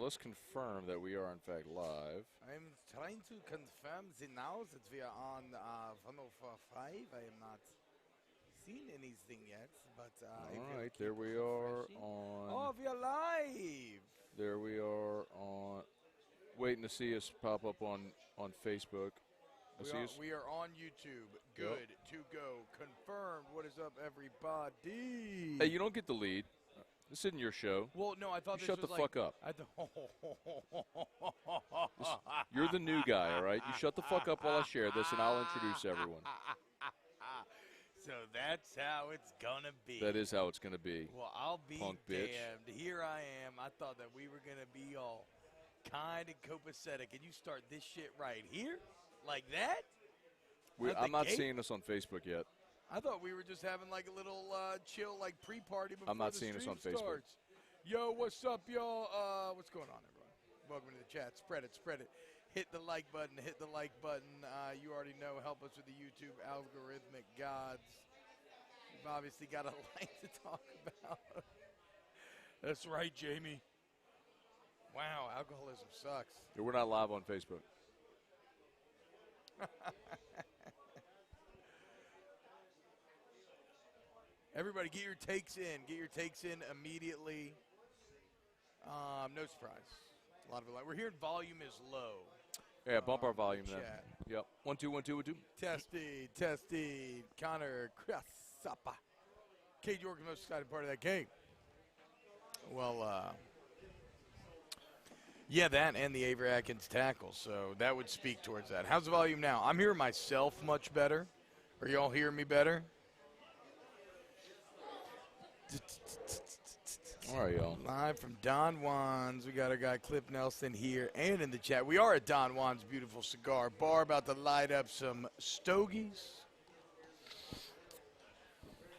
let's confirm that we are, in fact, live. I'm trying to confirm now that we are on 104.5. I am not seen anything yet, but all right, there we are on. Oh, we are live. There we are on. Waiting to see us pop up on Facebook. We are on YouTube. Good to go. Confirmed. What is up, everybody? Hey, you don't get the lead. This isn't your show. Well, no, I thought you this shut was the fuck up. You're the new guy, all right? You shut the fuck up while I share this, and I'll introduce everyone. So that's how it's gonna be. That is how it's gonna be. Well, I'll be Punk damned. bitch. Here I am. I thought that we were gonna be all kind and copacetic, and you start this shit right here, like that. I'm not seeing us on Facebook yet. I thought we were just having like a little chill, like pre-party before I'm not the seeing us stream on Facebook. starts. Yo, what's up, y'all? What's going on, everyone? Welcome to the chat. Spread it, spread it. Hit the like button, hit the like button. You already know, help us with the YouTube algorithmic gods. We've obviously got a lot to talk about. That's right, Jamie. Wow, alcoholism sucks. Yeah, we're not live on Facebook. Everybody, get your takes in. Get your takes in immediately. No surprise. A lot of it. We're hearing volume is low. Yeah, bump our volume then. Chat. Yep. 1 2 1 2 1 2. Testy, testy. Keiner, Krasapa. Cade York, the most exciting part of that game. Well, yeah, that and the Avery Atkins tackle. So that would speak towards that. How's the volume now? I'm hearing myself much better. Are y'all hearing me better? All right, y'all. Live from Don Juan's. We got our guy Cliff Nelson here and in the chat. We are at Don Juan's beautiful cigar bar, about to light up some stogies.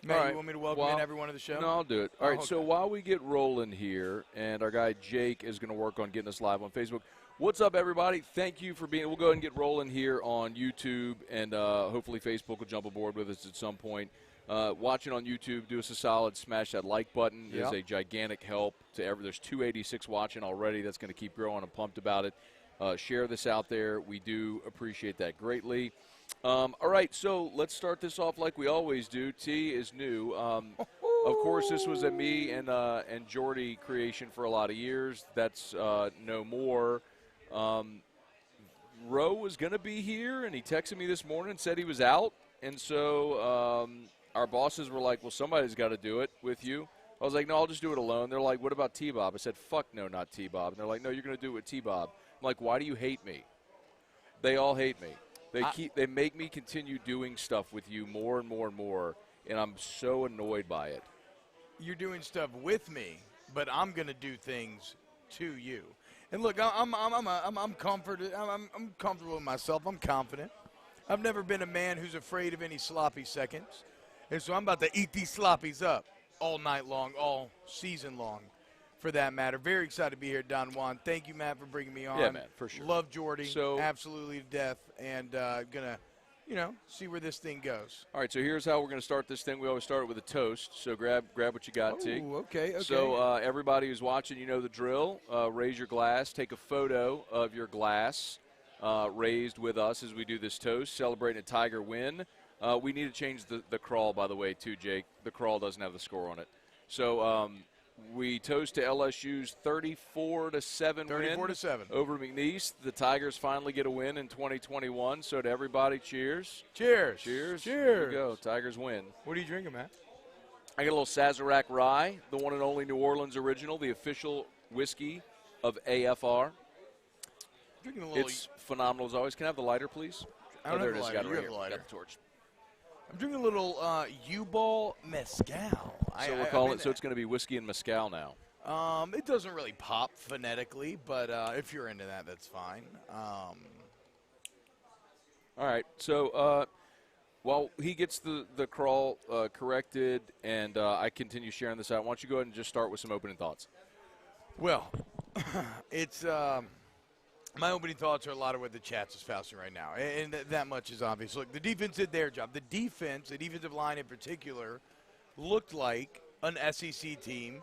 Matt, you want me to welcome in everyone to the show? No, I'll do it. All right, okay. so while we get rolling here, and our guy Jake is going to work on getting us live on Facebook. What's up, everybody? Thank you for being. We'll go ahead and get rolling here on YouTube, and hopefully Facebook will jump aboard with us at some point. Watching on YouTube, do us a solid, smash that like button. It is a gigantic help to There's 286 watching already. That's going to keep growing. I'm pumped about it. Share this out there. We do appreciate that greatly. All right, so let's start this off like we always do. T is new. Of course, this was a me and Jordy creation for a lot of years. That's no more. Roe was going to be here, and he texted me this morning and said he was out. And so our bosses were like, well, somebody's got to do it with you. I was like, no, I'll just do it alone. They're like, what about T-Bob? I said, fuck no, not T-Bob. And they're like, no, you're going to do it with T-Bob. I'm like, why do you hate me? They all hate me. They make me continue doing stuff with you more and more and more, and I'm so annoyed by it. You're doing stuff with me, but I'm going to do things to you. And look, I'm comforted. I'm comfortable with myself. I'm confident. I've never been a man who's afraid of any sloppy seconds. And so I'm about to eat these sloppies up all night long, all season long, for that matter. Very excited to be here, Don Juan. Thank you, Matt, for bringing me on. Yeah, man, for sure. Love Jordy, absolutely to death, and going to, see where this thing goes. All right, so here's how we're going to start this thing. We always start it with a toast, so grab what you got, T. Okay. So everybody who's watching, you know the drill. Raise your glass. Take a photo of your glass raised with us as we do this toast, celebrating a Tiger win. We need to change the crawl, by the way, too, Jake. The crawl doesn't have the score on it. So we toast to LSU's 34-7 win over McNeese. The Tigers finally get a win in 2021. So to everybody, cheers. Cheers. Cheers. Cheers. Here we go. Tigers win. What are you drinking, Matt? I got a little Sazerac Rye, the one and only New Orleans original, the official whiskey of AFR. Drinking a little. It's phenomenal as always. Can I have the lighter, please? I don't have the lighter. Got it You right have the here. lighter. Got the torch. I'm drinking a little U-Ball Mezcal. So we're calling it. So it's going to be whiskey and mezcal now. It doesn't really pop phonetically, but if you're into that, that's fine. All right. So while he gets the crawl corrected and I continue sharing this out, why don't you go ahead and just start with some opening thoughts? Well, it's my opening thoughts are a lot of what the chat's espousing right now, and that much is obvious. Look, the defense did their job. The defensive line in particular, looked like an SEC team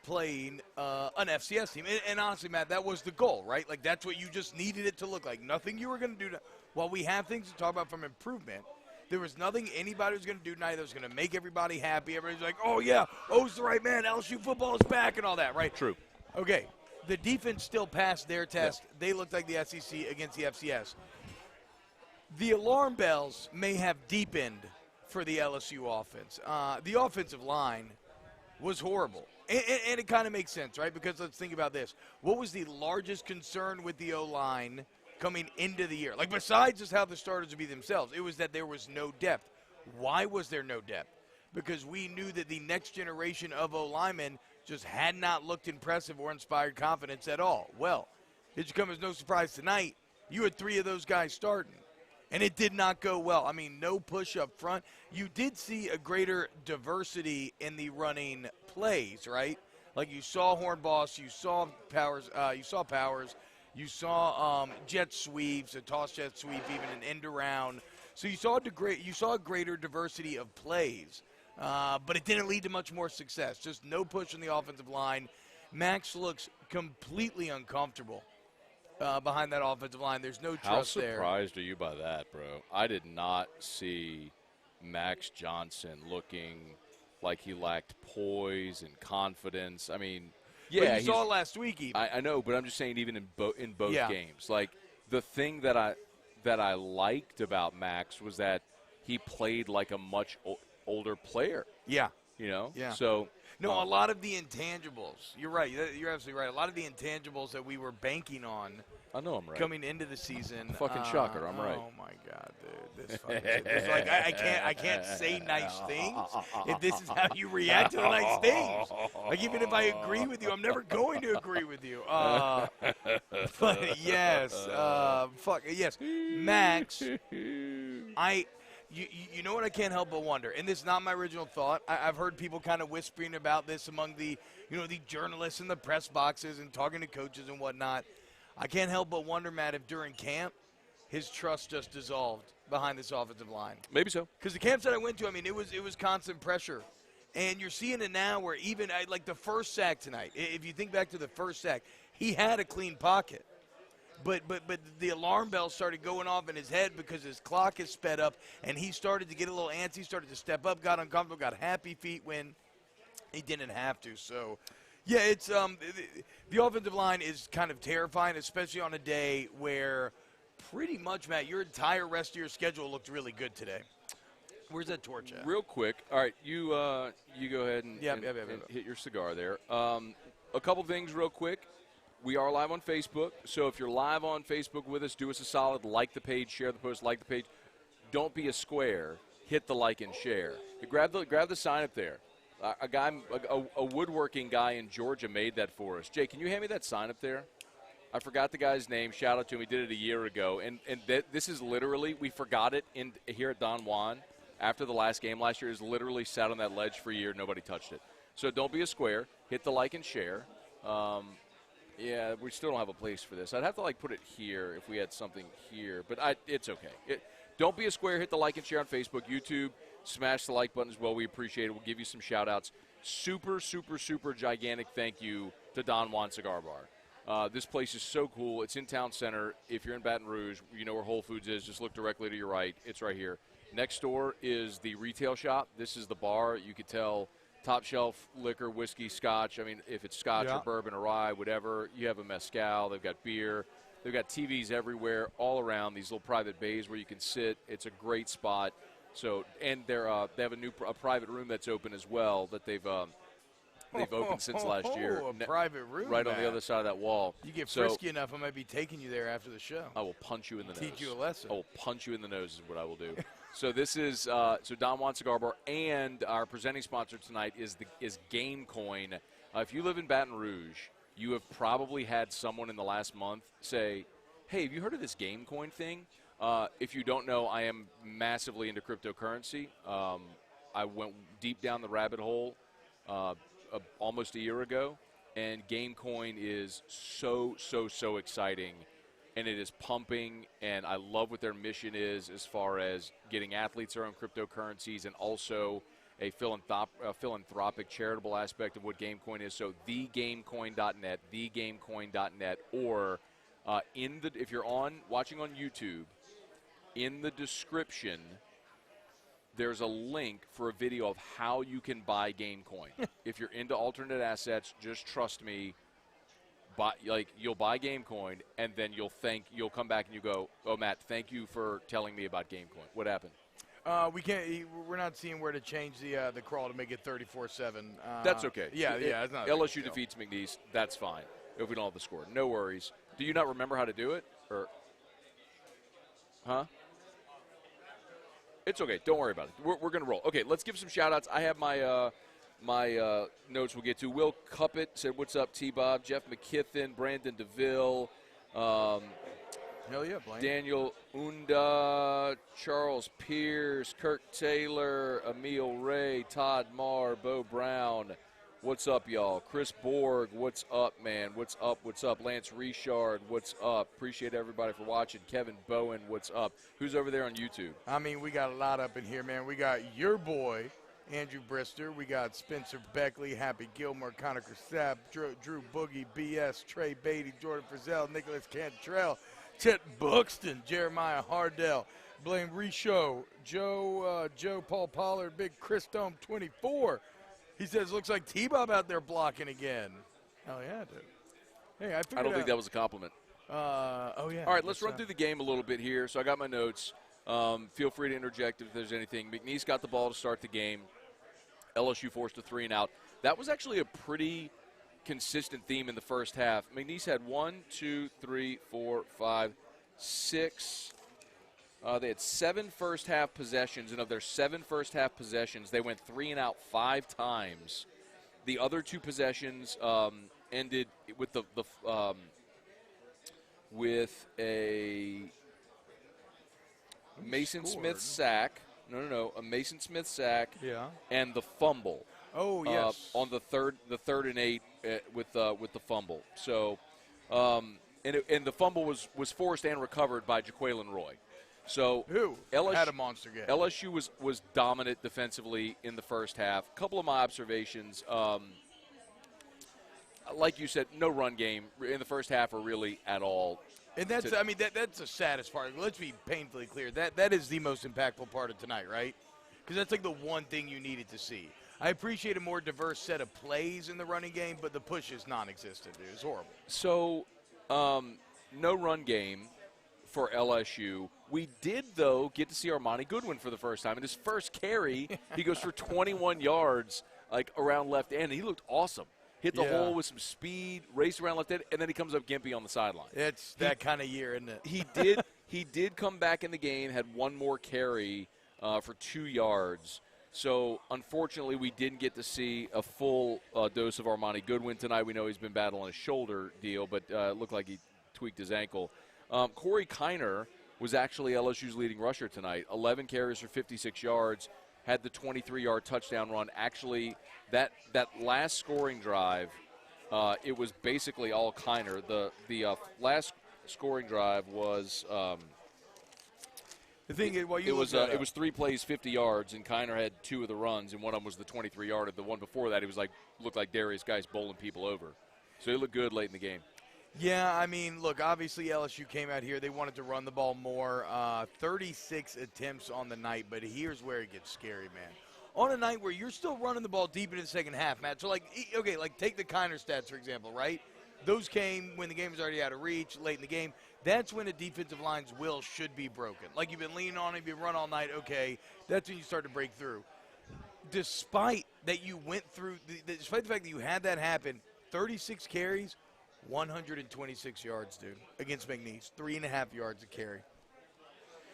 playing an FCS team. And honestly, Matt, that was the goal, right? Like, that's what you just needed it to look like. Nothing you were going to do. While we have things to talk about from improvement, there was nothing anybody was going to do tonight that was going to make everybody happy. Everybody's like, oh, yeah, O's the right man. LSU football is back and all that, right? True. Okay, the defense still passed their test. Yeah. They looked like the SEC against the FCS. The alarm bells may have deepened for the LSU offense. The offensive line was horrible. And it kind of makes sense, right? Because let's think about this. What was the largest concern with the O-line coming into the year? Like, besides just how the starters would be themselves, it was that there was no depth. Why was there no depth? Because we knew that the next generation of O-linemen just had not looked impressive or inspired confidence at all. Well, it should come as no surprise tonight. You had 3 of those guys starting, and it did not go well. I mean, no push up front. You did see a greater diversity in the running plays, right? Like, you saw Hornboss, you saw Powers, you saw jet sweeps, a toss jet sweep, even an end around. So you saw a greater diversity of plays. But it didn't lead to much more success. Just no push on the offensive line. Max looks completely uncomfortable behind that offensive line. There's no trust there. How surprised are you by that, bro? I did not see Max Johnson looking like he lacked poise and confidence. I mean, yeah, but you saw it last week even. I know, but I'm just saying even in both games. Like, the thing that I liked about Max was that he played like a much older player. Yeah. You know? Yeah. So no, a lot of the intangibles. You're right. You're absolutely right. A lot of the intangibles that we were banking on. I know I'm right. Coming into the season. Fucking shocker. I'm right. Oh my God, dude. This fucking it's like I can't say nice things if this is how you react to the nice things. Like, even if I agree with you, I'm never going to agree with you. But yes, yes, Max. You know what I can't help but wonder, and this is not my original thought. I've heard people kind of whispering about this among the journalists in the press boxes and talking to coaches and whatnot. I can't help but wonder, Matt, if during camp his trust just dissolved behind this offensive line. Maybe so. Because the camps that I went to, I mean, it was constant pressure. And you're seeing it now where even like the first sack tonight, if you think back to the first sack, he had a clean pocket. But the alarm bell started going off in his head because his clock is sped up, and he started to get a little antsy, started to step up, got uncomfortable, got happy feet when he didn't have to. So, yeah, it's the offensive line is kind of terrifying, especially on a day where pretty much, Matt, your entire rest of your schedule looked really good today. Where's that torch at? Real quick. All right, you go ahead and hit your cigar there. A couple things real quick. We are live on Facebook, so if you're live on Facebook with us, do us a solid, like the page, share the post, like the page. Don't be a square. Hit the like and share. Grab the sign up there. A woodworking guy in Georgia made that for us. Jay, can you hand me that sign up there? I forgot the guy's name. Shout out to him. He did it a year ago. And this is literally, we forgot it here at Don Juan after the last game last year. Is literally sat on that ledge for a year. Nobody touched it. So don't be a square. Hit the like and share. Yeah, we still don't have a place for this. I'd have to, put it here if we had something here. But it's okay. Don't be a square. Hit the like and share on Facebook, YouTube. Smash the like button as well. We appreciate it. We'll give you some shout-outs. Super, super, super gigantic thank you to Don Juan Cigar Bar. This place is so cool. It's in Town Center. If you're in Baton Rouge, you know where Whole Foods is. Just look directly to your right. It's right here. Next door is the retail shop. This is the bar. You could tell top shelf liquor, whiskey, scotch. I mean, if it's scotch or bourbon or rye, whatever, you have a mezcal. They've got beer. They've got TVs everywhere, all around, these little private bays where you can sit. It's a great spot. So, and they have a private room that's open as well that they've opened since last year. A private room, right on the other side of that wall. You get frisky enough, I might be taking you there after the show. I will punch you in the nose. Teach you a lesson. I will punch you in the nose is what I will do. So this is so Don Juan Cigar Bar, and our presenting sponsor tonight is GameCoin. If you live in Baton Rouge, you have probably had someone in the last month say, "Hey, have you heard of this GameCoin thing?" If you don't know, I am massively into cryptocurrency. I went deep down the rabbit hole almost a year ago, and GameCoin is so exciting. And it is pumping, and I love what their mission is as far as getting athletes their own cryptocurrencies and also a philanthropic, charitable aspect of what GameCoin is. So thegamecoin.net, thegamecoin.net, or if you're watching on YouTube, in the description, there's a link for a video of how you can buy GameCoin. If you're into alternate assets, just trust me. You'll buy GameCoin, and then you'll come back and you go, "Oh, Matt, thank you for telling me about GameCoin." What happened? We're not seeing where to change the crawl to make it 34-7. That's okay. Yeah. It's not LSU defeats McNeese. That's fine. If we don't have the score, no worries. Do you not remember how to do it, or? Huh? It's okay. Don't worry about it. We're going to roll. Okay, let's give some shout-outs. I have my notes we'll get to. Will Cuppett said, "What's up, T-Bob?" Jeff McKithen, Brandon DeVille, hell yeah, Blaine. Daniel Unda, Charles Pierce, Kirk Taylor, Emil Ray, Todd Marr, Bo Brown. What's up, y'all? Chris Borg, what's up, man? What's up? What's up? Lance Richard, what's up? Appreciate everybody for watching. Kevin Bowen, what's up? Who's over there on YouTube? I mean, we got a lot up in here, man. We got your boy, Andrew Brister. We got Spencer Beckley, Happy Gilmore, Connor Sapp, Drew Boogie, BS, Trey Beatty, Jordan Frizzell, Nicholas Cantrell, Chet Buxton, Jeremiah Hardell, Blaine Richaud, Joe Paul Pollard, Big Chris Dome 24. He says, "Looks like T-Bob out there blocking again." Hell yeah, dude. Hey, I don't think that was a compliment. Oh, yeah. All right, let's run through the game a little bit here. So I got my notes. Feel free to interject if there's anything. McNeese got the ball to start the game. LSU forced a 3-and-out. That was actually a pretty consistent theme in the first half. McNeese had 1, 2, 3, 4, 5, 6. They had 7 first-half possessions, and of their 7 first-half possessions, they went 3-and-out 5 times. The other 2 possessions ended with with a Mason Smith sack. No, a Mason Smith sack. Yeah. And the fumble. Oh, yes. On the third and 8 with the fumble. So, and the fumble was forced and recovered by Jaquelin Roy. So who LSU had a monster game. LSU was dominant defensively in the first half. A couple of my observations, like you said, no run game in the first half or really at all. And that's the saddest part. Let's be painfully clear. That is the most impactful part of tonight, right? Because that's like the one thing you needed to see. I appreciate a more diverse set of plays in the running game, but the push is non-existent, dude. It's horrible. So, no run game for LSU. We did, though, get to see Armani Goodwin for the first time. In his first carry, he goes for 21 yards, around left end. He looked awesome. Hit the hole with some speed, raced around left end, and then he comes up gimpy on the sideline. It's that kind of year, isn't it? He did come back in the game, had one more carry for 2 yards. So, unfortunately, we didn't get to see a full dose of Armani Goodwin tonight. We know he's been battling a shoulder deal, but it looked like he tweaked his ankle. Corey Keiner was actually LSU's leading rusher tonight. 11 carries for 56 yards, had the 23-yard touchdown run. Actually, that last scoring drive, it was basically all Keiner. The last scoring drive was the thing is, it was 3 plays, 50 yards, and Keiner had 2 of the runs, and one of them was the 23-yarder. The one before that, he was looked like Darius Geis bowling people over. So he looked good late in the game. Yeah, I mean, look, obviously LSU came out here. They wanted to run the ball more. 36 attempts on the night, but here's where it gets scary, man. On a night where you're still running the ball deep into the second half, Matt. So, take the Keiner stats, for example, right? Those came when the game was already out of reach, late in the game. That's when a defensive line's will should be broken. Like, you've been leaning on it, you've been run all night, okay, that's when you start to break through. Despite that you went through, despite the fact that you had that happen, 36 carries, 126 yards, dude, against McNeese. 3.5 yards a carry.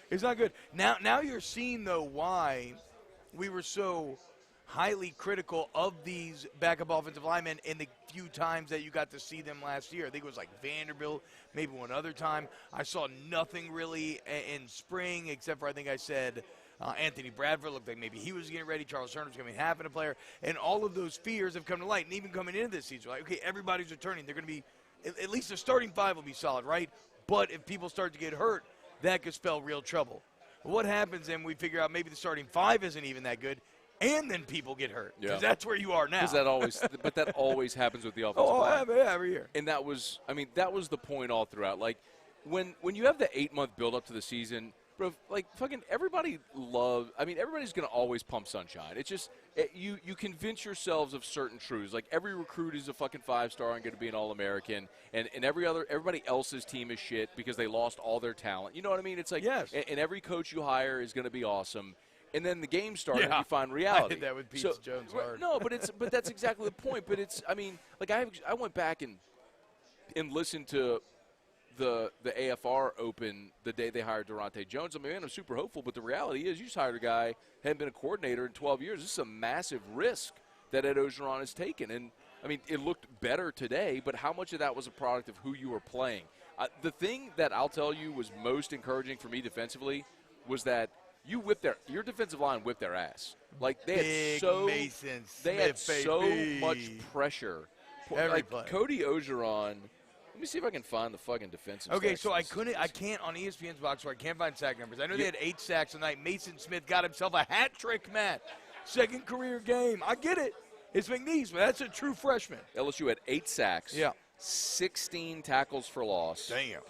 It's not good. Now you're seeing, though, why we were so highly critical of these backup offensive linemen in the few times that you got to see them last year. I think it was like Vanderbilt, maybe one other time. I saw nothing really in spring except for, I think I said, Anthony Bradford looked like maybe he was getting ready. Charles Turner was going to be half in a player. And all of those fears have come to light. And even coming into this season, like, okay, everybody's returning. They're going to be, at least the starting 5 will be solid, right? But if people start to get hurt, that could spell real trouble. What happens then we figure out maybe the starting 5 isn't even that good? and then people get hurt. Yeah. Because that's where you are now. But that always happens with the offensive line. Yeah, every year. And that was the point all throughout. Like, when you have the 8-month build-up to the season, bro, like, fucking everybody's going to always pump Sunshine. It's just you convince yourselves of certain truths. Like, every recruit is a fucking 5-star and going to be an All-American, and everybody else's team is shit because they lost all their talent. You know what I mean? It's like, yes. And every coach you hire is going to be awesome. And then the game starts and Yeah. you find reality. I did that with Pete Jones hard. No, but that's exactly the point. But I went back and listened to the AFR Open the day they hired Durante Jones. I mean, man, I'm super hopeful, but the reality is you just hired a guy, hadn't been a coordinator in 12 years. This is a massive risk that Ed Orgeron has taken. And, I mean, it looked better today, but how much of that was a product of who you were playing? The thing that I'll tell you was most encouraging for me defensively was that your defensive line whipped their ass. Like, they had so much pressure. Every play. Cody Orgeron. Let me see if I can find the fucking defensive. Okay, so I can't on ESPN's box score. I can't find sack numbers. I know they had 8 sacks tonight. Mason Smith got himself a hat trick, Matt. Second career game. I get it. It's McNeese, but that's a true freshman. LSU had 8 sacks. Yeah. 16 tackles for loss. Damn.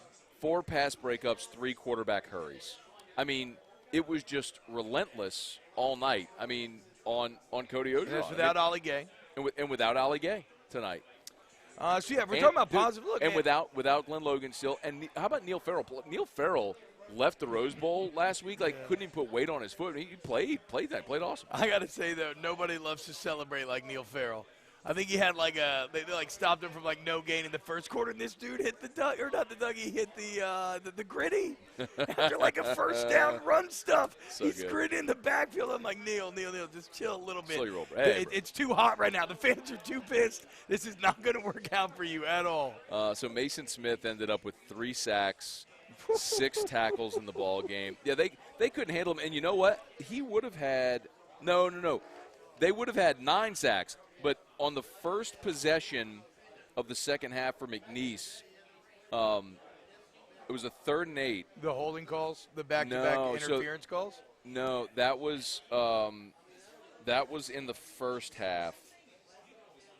4 pass breakups, 3 quarterback hurries. I mean, it was just relentless all night. I mean, on Cody Orgeron. And that's without Ollie Gay. And without Ollie Gay tonight. We're talking about positive. Look, and without Glenn Logan still. And how about Neil Farrell? Neil Farrell left the Rose Bowl last week. Like, couldn't even put weight on his foot. He played awesome. I got to say, though, nobody loves to celebrate like Neil Farrell. I think he had they stopped him from no gain in the first quarter, and this dude hit he hit the gritty after a first down run stuff. He's gritting in the backfield. I'm like, Neil, just chill a little bit. It's too hot right now. The fans are too pissed. This is not going to work out for you at all. So Mason Smith ended up with 3 sacks, 6 tackles in the ball game. Yeah, they couldn't handle him, and you know what? He would have had no. They would have had 9 sacks. But on the first possession of the second half for McNeese, it was a 3rd and 8. The holding calls, the back-to-back interference calls? No, that was in the first half.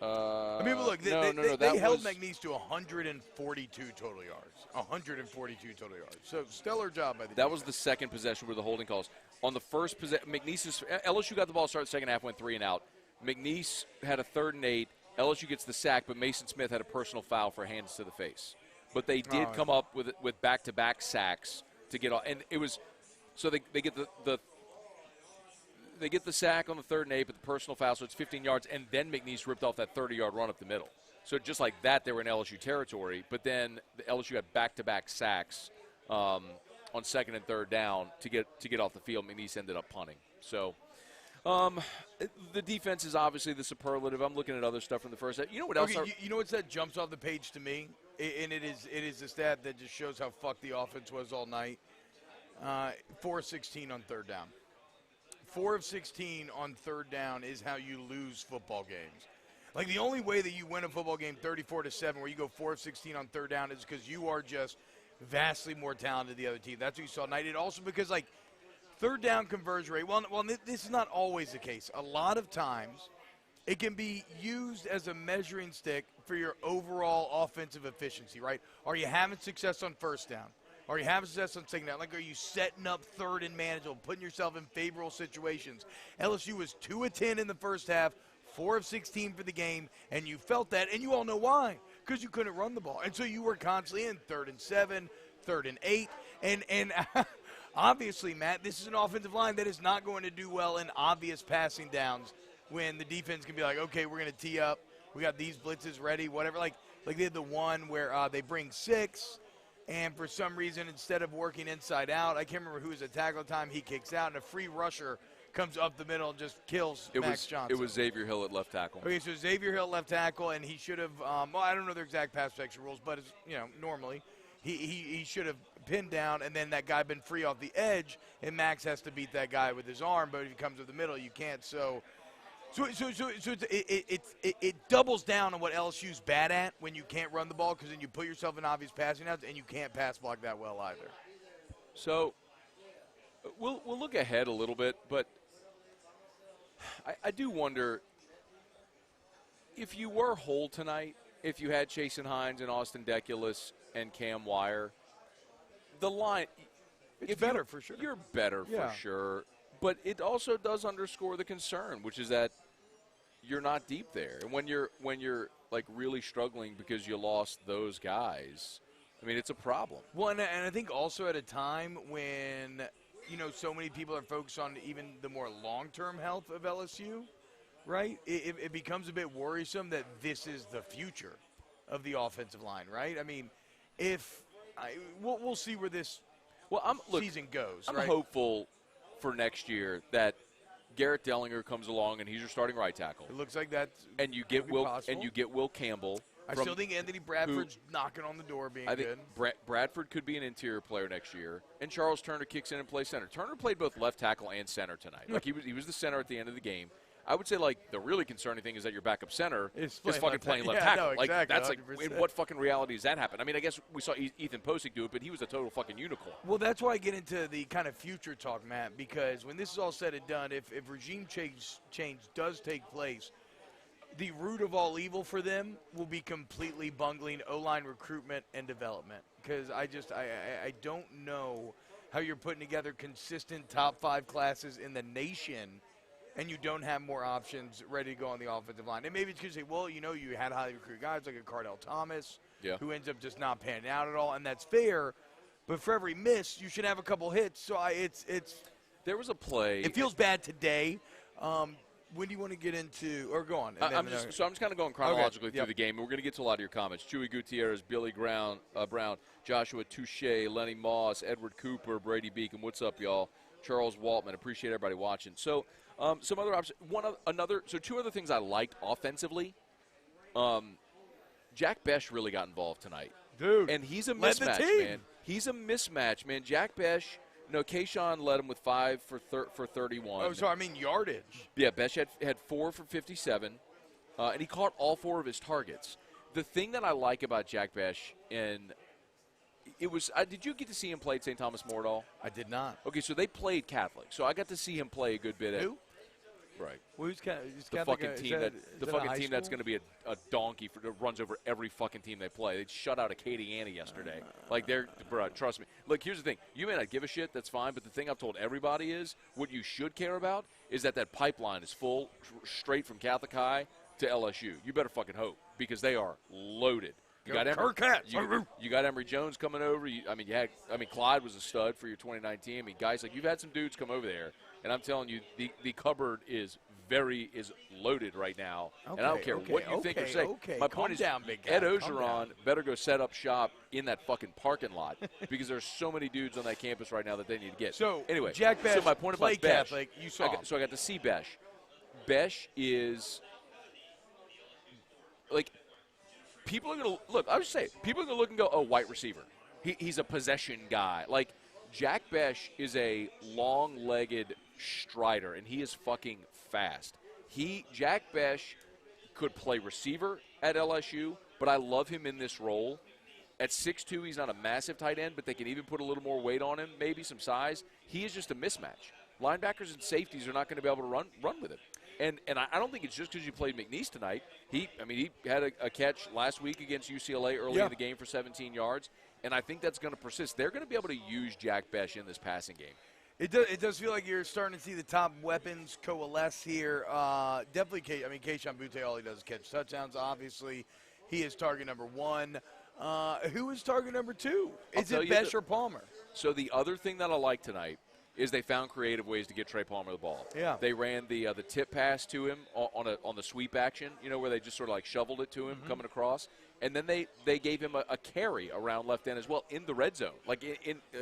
Look, they held McNeese to 142 total yards. 142 total yards. So stellar job by the defense. That was the second possession where the holding calls. On the first possession, LSU got the ball, started second half, went 3 and out. McNeese had a 3rd and 8. LSU gets the sack, but Mason Smith had a personal foul for hands to the face. But they did come up with back-to-back sacks to get off, and it was so they get the sack on the 3rd and 8, but the personal foul, so it's 15 yards, and then McNeese ripped off that 30-yard run up the middle. So just like that, they were in LSU territory. But then the LSU had back-to-back sacks on 2nd and 3rd down to get off the field. McNeese ended up punting. So. The defense is obviously the superlative. I'm looking at other stuff from the first half. You know what else? You know what that jumps off the page to me, and it is the stat that just shows how fucked the offense was all night. 4 of 16 on 3rd down. 4 of 16 on 3rd down is how you lose football games. Like, the only way that you win a football game 34-7, where you go 4 of 16 on 3rd down, is because you are just vastly more talented than the other team. That's what you saw tonight. It also because 3rd down conversion rate, well, this is not always the case. A lot of times it can be used as a measuring stick for your overall offensive efficiency, right? Are you having success on 1st down? Are you having success on 2nd down? Are you setting up 3rd and manageable, putting yourself in favorable situations? LSU was 2 of 10 in the first half, 4 of 16 for the game, and you felt that, and you all know why, because you couldn't run the ball. And so you were constantly in 3rd and 7, 3rd and 8, and obviously, Matt, this is an offensive line that is not going to do well in obvious passing downs when the defense can be like, okay, we're going to tee up. We got these blitzes ready, whatever. Like they had the one where they bring 6, and for some reason, instead of working inside out, I can't remember who was at tackle at the time, he kicks out, and a free rusher comes up the middle and just kills Max Johnson. It was Xavier Hill at left tackle. Okay, so Xavier Hill left tackle, and he should have I don't know the exact pass protection rules, but it's, normally he should have pinned down, and then that guy been free off the edge, and Max has to beat that guy with his arm, but if he comes to the middle, you can't. So it doubles down on what LSU's bad at when you can't run the ball, because then you put yourself in obvious passing downs, and you can't pass block that well either. So we'll look ahead a little bit, but I do wonder if you were whole tonight, if you had Chasen Hines and Austin Deculus and Cam Wire, the line – It's better for sure. You're better for sure. But it also does underscore the concern, which is that you're not deep there. And when you're like really struggling because you lost those guys, I mean, it's a problem. Well, and I think also at a time when, so many people are focused on even the more long-term health of LSU, right? It becomes a bit worrisome that this is the future of the offensive line, right? I mean, we'll see where this season goes. I'm right? hopeful for next year that Garrett Dellinger comes along and he's your starting right tackle. It looks like that's and you get Will Campbell. I still think Anthony Bradford's knocking on the door being good. I think Bradford could be an interior player next year, and Charles Turner kicks in and plays center. Turner played both left tackle and center tonight. Like he was the center at the end of the game. I would say, like, the really concerning thing is that your backup center is fucking playing left tackle. No, exactly, like, that's 100%. like, in what fucking reality does that happen? I mean, I guess we saw Ethan Posick do it, but he was a total fucking unicorn. Well, that's why I get into the kind of future talk, Matt, because when this is all said and done, if regime change does take place, the root of all evil for them will be completely bungling O-line recruitment and development. Because I don't know how you're putting together consistent top 5 classes in the nation and you don't have more options ready to go on the offensive line. And maybe it's because, you had highly recruited guys like a Cardell Thomas who ends up just not panning out at all, and that's fair. But for every miss, you should have a couple hits. So there was a play. It feels bad today. When do you want to get into – or go on? I'm just kind of going chronologically through the game. And we're going to get to a lot of your comments. Chewy Gutierrez, Billy Brown, Joshua Touche, Lenny Moss, Edward Cooper, Brady Beacon. What's up, y'all? Charles Waltman. Appreciate everybody watching. So – some other options. Two other things I liked offensively. Jack Besh really got involved tonight, dude, and he's a mismatch, man. He's a mismatch, man. Jack Besh. Kayshawn led him with 5 for 31. Oh, so I mean yardage. Yeah, Besh had 4 for 57, and he caught all 4 of his targets. The thing that I like about Jack Besh, and it was, did you get to see him play at St. Thomas More at all? I did not. Okay, so they played Catholic, so I got to see him play a good bit at. Who? Right. Well, who's the fucking team that's going to be a donkey that runs over every fucking team they play. They shut out Acadiana yesterday. Trust me. Look, here's the thing. You may not give a shit. That's fine. But the thing I've told everybody is what you should care about is that pipeline is full straight from Catholic High to LSU. You better fucking hope because they are loaded. You got Emory Jones coming over. Clyde was a stud for your 2019. I mean, guys, like you've had some dudes come over there. And I'm telling you, the cupboard is loaded right now. And I don't care what you think or say. My point is, Ed Ogeron better go set up shop in that fucking parking lot because there's so many dudes on that campus right now that they need to get. So anyway, Jack Besh, my point about Besh, Catholic, you saw. I got to see Besh. Besh is like people are gonna look. I would say people are gonna look and go, "Oh, white receiver. He's a possession guy." Like Jack Besh is a long-legged strider, and he is fucking fast. Jack Besh could play receiver at LSU, but I love him in this role. At 6'2", he's not a massive tight end, but they can even put a little more weight on him, maybe some size. He is just a mismatch. Linebackers and safeties are not going to be able to run with him. And I don't think it's just because you played McNeese tonight. He had a catch last week against UCLA early in the game for 17 yards, and I think that's going to persist. They're going to be able to use Jack Besh in this passing game. It does feel like you're starting to see the top weapons coalesce here. Definitely, Keyshawn Butte, all he does is catch touchdowns, obviously. He is target number 1. Who is target number 2? Is it Besh or Palmer? So the other thing that I like tonight is they found creative ways to get Trey Palmer the ball. Yeah. They ran the tip pass to him on the sweep action, where they just sort of like shoveled it to him coming across. And then they gave him a carry around left end as well in the red zone, like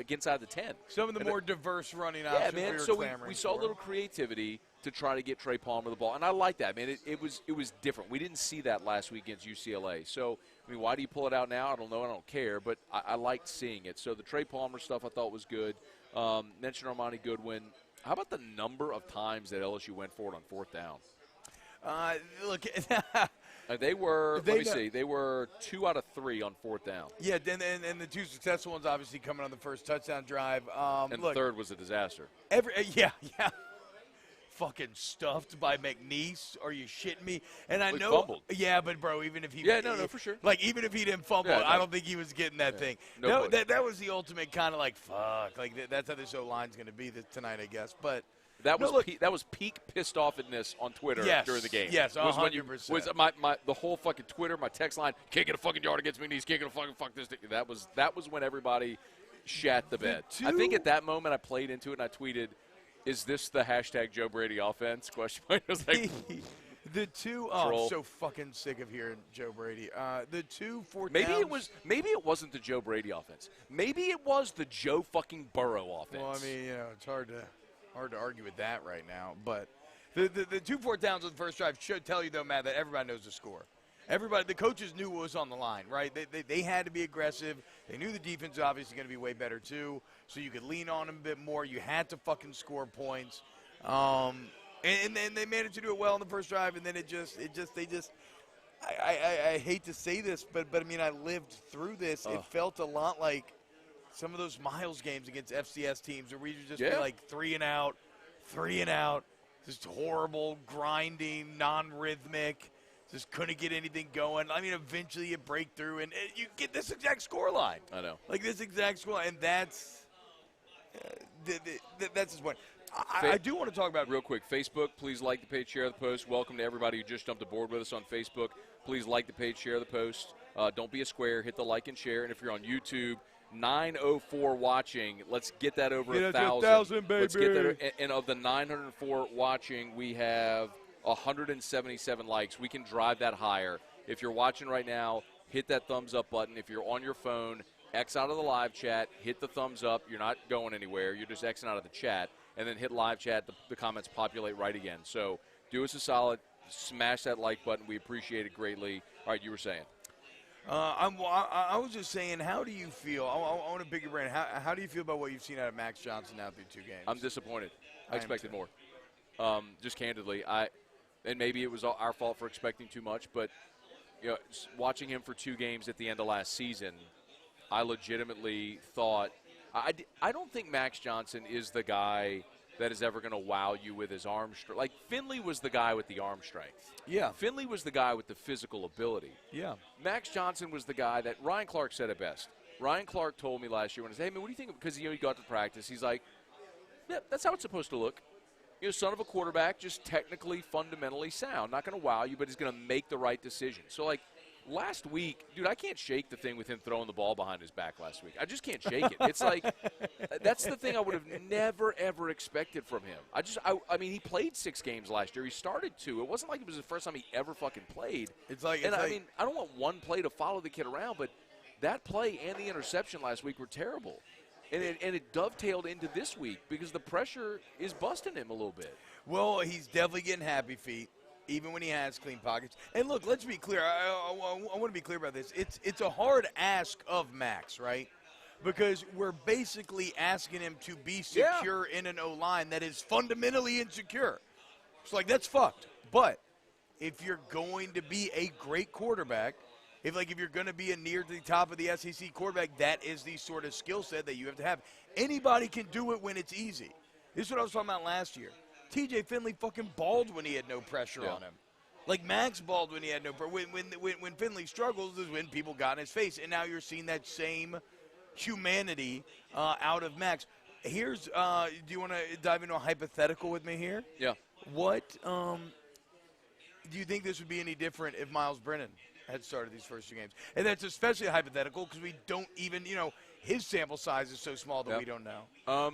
inside the 10. Some of the more diverse running options. Yeah, man. So we saw a little creativity to try to get Trey Palmer the ball, and I like that, man. It was different. We didn't see that last week against UCLA. So why do you pull it out now? I don't know. I don't care, but I liked seeing it. So the Trey Palmer stuff I thought was good. Mentioned Armani Goodwin. How about the number of times that LSU went for it on 4th down? Look. They were 2 out of 3 on 4th down. Yeah, and the 2 successful ones obviously coming on the first touchdown drive. The third was a disaster. fucking stuffed by McNeese. Are you shitting me? And I He know, fumbled. yeah, but bro, even if he, no, for sure. Like even if he didn't fumble, Yeah, no. I don't think he was getting that thing. No, that was the ultimate kind of like fuck. Like that's how this O-line's going to be tonight, I guess. But that was peak pissed offness on Twitter during the game. Yes, 100%. Was the whole fucking Twitter, my text line, can't get a fucking yard against McNeese, can't get a fuck this. That was when everybody shat the bed. I think at that moment I played into it and I tweeted, "Is this the hashtag Joe Brady offense?" Question mark. I was like, the two. Oh, I'm so fucking sick of hearing Joe Brady. The 2 4 maybe downs. Maybe it wasn't the Joe Brady offense. Maybe it was the Joe fucking Burrow offense. Well, I mean, it's hard to argue with that right now. But the 2 4 downs on the first drive should tell you though, Matt, that everybody knows the score. The coaches knew what was on the line, right? They had to be aggressive. They knew the defense was obviously going to be way better too, so you could lean on them a bit more. You had to fucking score points, and then they managed to do it well in the first drive, and then I hate to say this, but I mean I lived through this. It felt a lot like some of those Miles games against FCS teams where we would just be like 3 and out, just horrible, grinding, non-rhythmic. Just couldn't get anything going. I mean, eventually you break through, and you get this exact score line. I know. Like this exact score line, and that's his point. I do want to talk about real quick. Facebook, please like the page, share the post. Welcome to everybody who just jumped aboard with us on Facebook. Please like the page, share the post. Don't be a square. Hit the like and share. And if you're on YouTube, 904 watching. Let's get that over 1,000. Baby. Let's get that. And of the 904 watching, we have 177 likes. We can drive that higher. If you're watching right now, hit that thumbs up button. If you're on your phone, X out of the live chat, hit the thumbs up. You're not going anywhere. You're just Xing out of the chat. And then hit live chat. The comments populate right again. So do us a solid. Smash that like button. We appreciate it greatly. All right, you were saying. I was just saying, how do you feel? I want to pick your brain. How do you feel about what you've seen out of Max Johnson now through 2 games? I'm disappointed. I expected more. Just candidly, and maybe it was our fault for expecting too much, but watching him for 2 games at the end of last season, I legitimately thought I don't think Max Johnson is the guy that is ever going to wow you with his arm strength. Like Finley was the guy with the arm strength. Yeah. Finley was the guy with the physical ability. Yeah. Max Johnson was the guy that Ryan Clark said it best. Ryan Clark told me last year when I said, "Hey man, what do you think?" Because he got to practice. He's like, "Yeah, that's how it's supposed to look. Son of a quarterback, just technically, fundamentally sound. Not going to wow you, but he's going to make the right decision." So, like, last week, dude, I can't shake the thing with him throwing the ball behind his back last week. I just can't shake it. It's like, that's the thing I would have never, ever expected from him. I mean, he played 6 games last year. He started 2. It wasn't like it was the first time he ever fucking played. I mean, I don't want one play to follow the kid around, but that play and the interception last week were terrible. And it dovetailed into this week because the pressure is busting him a little bit. Well, he's definitely getting happy feet, even when he has clean pockets. And look, let's be clear. I want to be clear about this. It's a hard ask of Max, right? Because we're basically asking him to be secure in an O-line that is fundamentally insecure. It's like, that's fucked. But if you're going to be a great quarterback, if you're going to be a near to the top of the SEC quarterback, that is the sort of skill set that you have to have. Anybody can do it when it's easy. This is what I was talking about last year. T.J. Finley fucking balled when he had no pressure on him. Like Max balled when he had no pressure. When Finley struggles is when people got in his face. And now you're seeing that same humanity out of Max. Here's, do you want to dive into a hypothetical with me here? Yeah. What, do you think this would be any different if Miles Brennan had started these first 2 games? And that's especially hypothetical because we don't even, his sample size is so small that we don't know.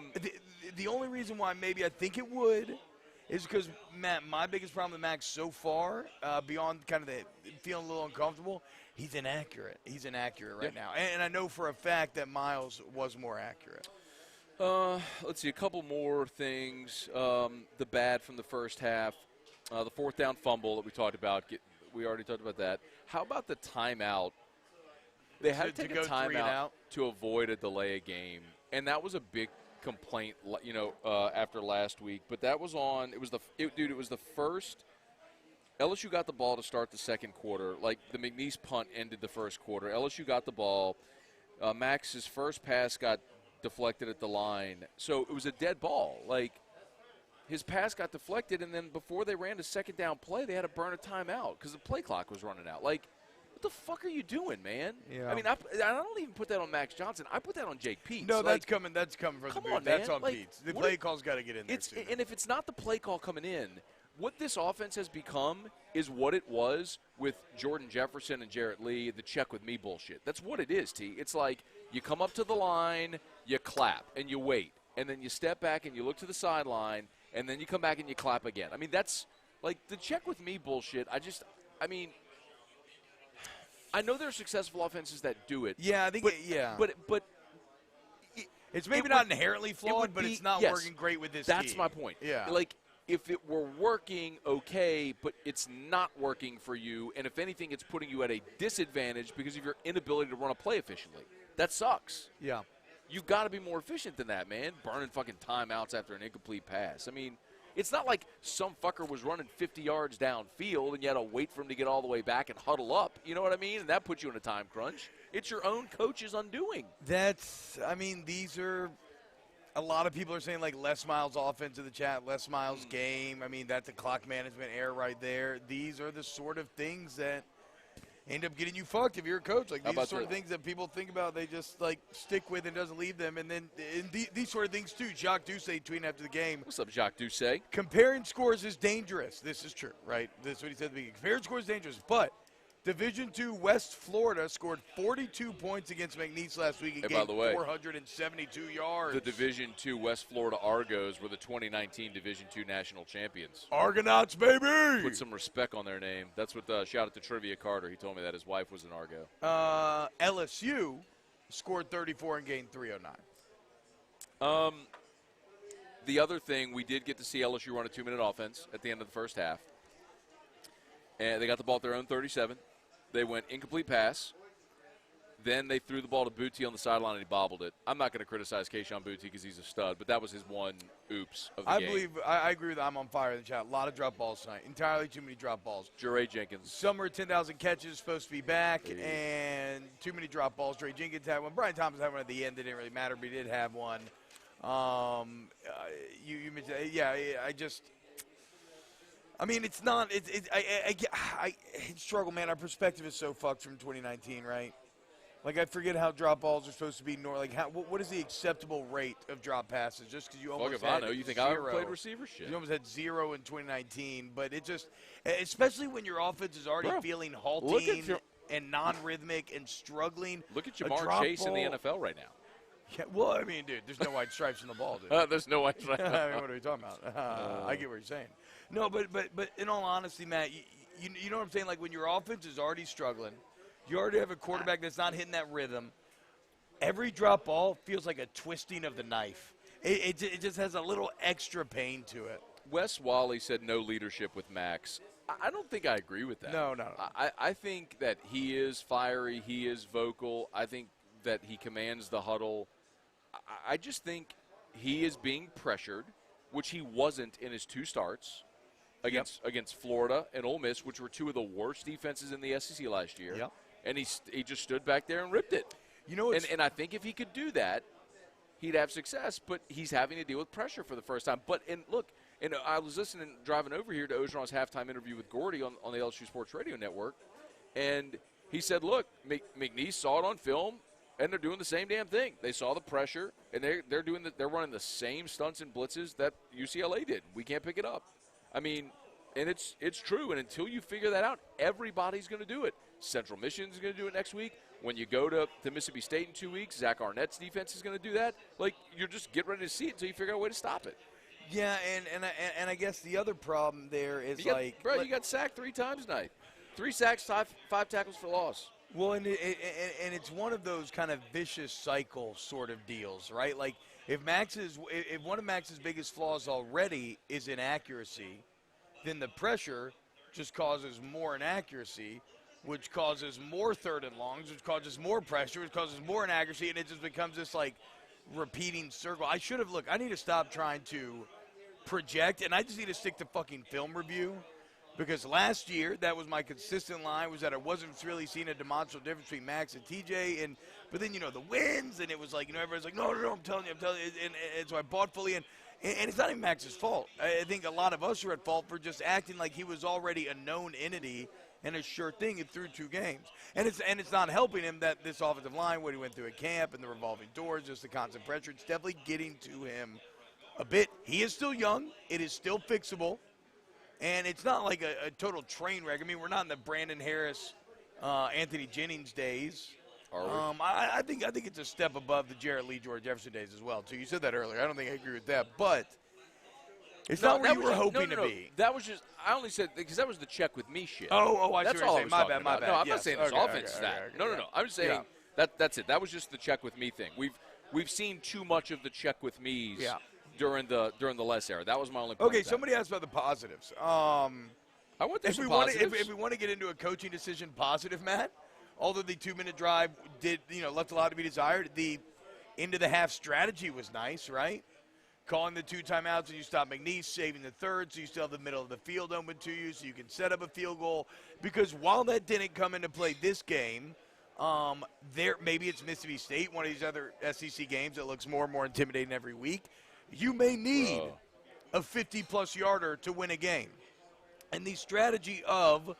The only reason why maybe I think it would is because, Matt, my biggest problem with Max so far, beyond kind of the feeling a little uncomfortable, he's inaccurate. He's inaccurate right now. And I know for a fact that Miles was more accurate. Let's see, a couple more things. The bad from the first half. The 4th down fumble that we talked about. We already talked about that. How about the timeout? They had to take a timeout to avoid a delay of game. And that was a big complaint, after last week. But that was on – it was the first – LSU got the ball to start the second quarter. Like, the McNeese punt ended the first quarter. LSU got the ball. Max's first pass got deflected at the line. So it was a dead ball. Like, his pass got deflected, and then before they ran the second down play, they had to burn a timeout because the play clock was running out. Like, what the fuck are you doing, man? Yeah. I mean, I don't even put that on Max Johnson. I put that on Jake Peets. No, like, that's coming from the booth. That's on like, Peets. The play call's got to get in there, too. And if it's not the play call coming in, what this offense has become is what it was with Jordan Jefferson and Jarrett Lee, the check with me bullshit. That's what it is, T. It's like you come up to the line, you clap, and you wait. And then you step back and you look to the sideline, and then you come back and you clap again. I mean, that's like the check with me bullshit. I know there are successful offenses that do it. Yeah, I think, But it's maybe not inherently flawed, but it's not working great with this team. That's my point. Yeah. Like, if it were working okay, but it's not working for you, and if anything, it's putting you at a disadvantage because of your inability to run a play efficiently. That sucks. Yeah. You've got to be more efficient than that, man. Burning fucking timeouts after an incomplete pass. I mean, it's not like some fucker was running 50 yards downfield and you had to wait for him to get all the way back and huddle up. You know what I mean? And that puts you in a time crunch. It's your own coach's undoing. These are – a lot of people are saying, like, Les Miles offense in the chat, Les Miles game. I mean, that's a clock management error right there. These are the sort of things that end up getting you fucked if you're a coach. Like, these are the sort of things that people think about, they just, like, stick with and doesn't leave them. And then these sort of things, too. Jacques Doucet tweeting after the game. What's up, Jacques Doucet? Comparing scores is dangerous. This is true, right? This is what he said at the beginning. Comparing scores is dangerous. But Division II West Florida scored 42 points against McNeese last week and gained 472 yards. The Division II West Florida Argos were the 2019 Division II national champions. Argonauts, baby! Put some respect on their name. That's what shout out to Trivia Carter. He told me that his wife was an Argo. LSU scored 34 and gained 309. The other thing, we did get to see LSU run a 2-minute offense at the end of the first half. And they got the ball at their own 37. They went incomplete pass. Then they threw the ball to Booty on the sideline, and he bobbled it. I'm not going to criticize Keishawn Booty because he's a stud, but that was his one oops of the game. I agree with I'm on fire in the chat. A lot of drop balls tonight. Entirely too many drop balls. Jeray Jenkins. Summer 10,000 catches, supposed to be back, and too many drop balls. Jeray Jenkins had one. Brian Thomas had one at the end. It didn't really matter, but he did have one. You mentioned, it's not. I struggle, man. Our perspective is so fucked from 2019, right? Like, I forget how drop balls are supposed to be. What is the acceptable rate of drop passes? Just because you almost had you think I ever played receiver? Shit. You almost had 0 in 2019, but it just, especially when your offense is already feeling halting and non-rhythmic and struggling. Look at Jamar Chase in the NFL right now. Yeah, well, I mean, dude, there's no white stripes in the ball, dude. There's no white stripes. What are we talking about? I get what you're saying. No, but in all honesty, Matt, you know what I'm saying? Like, when your offense is already struggling, you already have a quarterback that's not hitting that rhythm, every drop ball feels like a twisting of the knife. It just has a little extra pain to it. Wes Wally said no leadership with Max. I don't think I agree with that. No. I think that he is fiery. He is vocal. I think that he commands the huddle. I just think he is being pressured, which he wasn't in his 2 starts against Florida and Ole Miss, which were 2 of the worst defenses in the SEC last year. Yep. And he just stood back there and ripped it. You know, and I think if he could do that, he'd have success. But he's having to deal with pressure for the first time. And I was driving over here to Ogeron's halftime interview with Gordy on the LSU Sports Radio Network, and he said, "Look, McNeese saw it on film." And they're doing the same damn thing. They saw the pressure, and they're running the same stunts and blitzes that UCLA did. We can't pick it up. I mean, and it's true. And until you figure that out, everybody's going to do it. Central Michigan's going to do it next week. When you go to Mississippi State in 2 weeks, Zach Arnett's defense is going to do that. Like, you're just get ready to see it until you figure out a way to stop it. Yeah, and I guess the other problem there is you got sacked 3 times tonight. 3 sacks, 5 tackles for loss. Well, and it's one of those kind of vicious cycle sort of deals, right? Like, if one of Max's biggest flaws already is inaccuracy, then the pressure just causes more inaccuracy, which causes more 3rd and longs, which causes more pressure, which causes more inaccuracy, and it just becomes this, like, repeating circle. I need to stop trying to project, and I just need to stick to fucking film review. Because last year, that was my consistent line, was that I wasn't really seeing a demonstrable difference between Max and TJ. But then, the wins, and it was like, everybody's like, no, I'm telling you. And so I bought fully in. And it's not even Max's fault. I think a lot of us are at fault for just acting like he was already a known entity and a sure thing through 2 games. And it's not helping him that this offensive line, what he went through at camp and the revolving doors, just the constant pressure, it's definitely getting to him a bit. He is still young. It is still fixable. And it's not like a total train wreck. I mean, we're not in the Brandon Harris, Anthony Jennings days. Are we? I think it's a step above the Jarrett Lee, George Jefferson days as well, too. You said that earlier. I don't think I agree with that. But it's not where you were hoping to be. That was just – I only said – because that was the check with me shit. I see what you're saying. My bad. No, I'm not saying this offense is that. No. I'm just saying that's it. That was just the check with me thing. We've seen too much of the check with me's during the Les era. That was my only point. Okay, somebody asked about the positives. I went through some positives. If we want to get into a coaching decision positive, Matt, although the 2-minute drive left a lot to be desired, the into the half strategy was nice, right? Calling the 2 timeouts and you stop McNeese, saving the third, so you still have the middle of the field open to you, so you can set up a field goal. Because while that didn't come into play this game, maybe it's Mississippi State, one of these other SEC games that looks more and more intimidating every week. You may need a 50-plus yarder to win a game. And the strategy of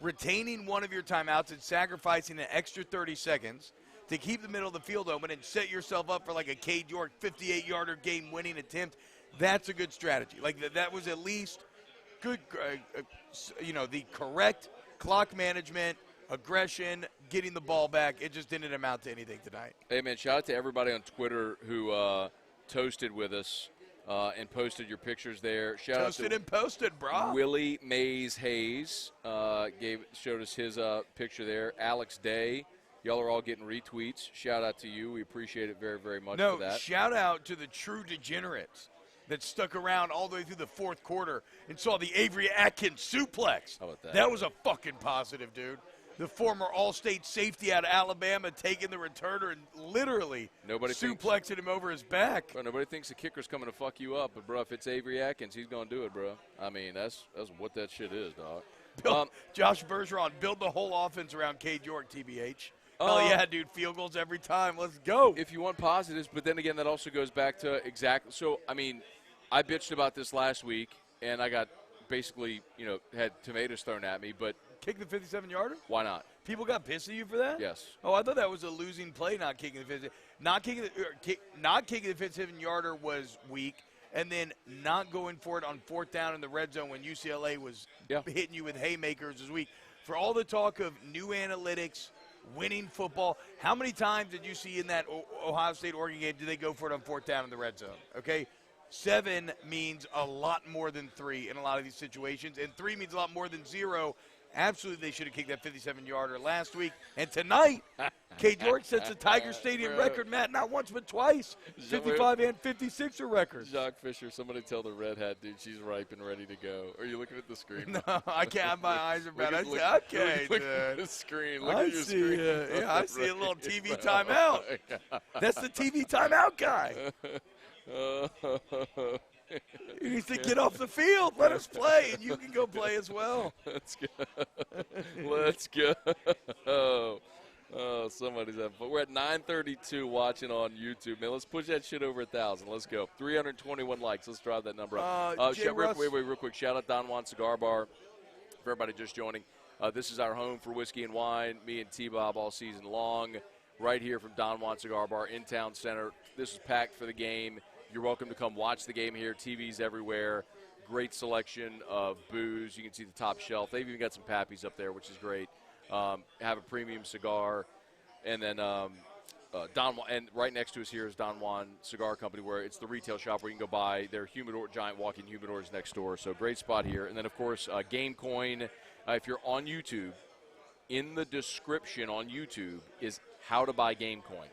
retaining one of your timeouts and sacrificing an extra 30 seconds to keep the middle of the field open and set yourself up for like a Cade York 58-yarder game-winning attempt, that's a good strategy. Like that was at least good, the correct clock management, aggression, getting the ball back. It just didn't amount to anything tonight. Hey, man, shout out to everybody on Twitter who toasted with us and posted your pictures there. Toasted and posted, bro. Willie Mays Hayes showed us his picture there. Alex Day. Y'all are all getting retweets. Shout out to you. We appreciate it very, very much for that. Shout out to the true degenerates that stuck around all the way through the 4th quarter and saw the Avery Atkins suplex. How about that? That was a fucking positive, dude. The former All-State safety out of Alabama taking the returner and literally suplexing him over his back. Bro, nobody thinks the kicker's coming to fuck you up, but, bro, if it's Avery Atkins, he's going to do it, bro. I mean, that's what that shit is, dog. Josh Bergeron, build the whole offense around Cade York, TBH. Hell yeah, dude, field goals every time. Let's go. If you want positives, but then again, that also goes back to exactly. So, I mean, I bitched about this last week, and I got basically, had tomatoes thrown at me, but. Kick the 57-yarder? Why not? People got pissed at you for that? Yes. Oh, I thought that was a losing play, not kicking the 50. Not kicking the 57-yarder was weak, and then not going for it on 4th down in the red zone when UCLA was hitting you with haymakers was weak. For all the talk of new analytics, winning football, how many times did you see in that Ohio State-Oregon game did they go for it on 4th down in the red zone? Okay? 7 means a lot more than 3 in a lot of these situations, and 3 means a lot more than 0. Absolutely, they should have kicked that 57-yarder last week. And tonight, Cade York sets a Tiger Stadium record, Matt, not once but twice. 55 and 56er records. Jacques Fisher, somebody tell the red hat dude she's ripe and ready to go. Are you looking at the screen? No, I can't. My eyes are bad. Look at the screen. Look at your screen. I see a little TV timeout. That's the TV timeout guy. He needs to get off the field. Let us play, and you can go play as well. Let's go. Oh, somebody's having fun. We're at 932 watching on YouTube. Man, let's push that shit over 1,000. Let's go. 321 likes. Let's drive that number up. Real quick, shout out Don Juan Cigar Bar for everybody just joining. This is our home for whiskey and wine. Me and T-Bob all season long. Right here from Don Juan Cigar Bar in Town Center. This is packed for the game. You're welcome to come watch the game here. TVs everywhere. Great selection of booze. You can see the top shelf. They've even got some Pappies up there, which is great. Have a premium cigar. And then Don Juan, and right next to us here is Don Juan Cigar Company, where it's the retail shop where you can go buy their humidor, giant walk-in humidors next door. So great spot here. And then, of course, GameCoin. If you're on YouTube, in the description on YouTube is how to buy GameCoin.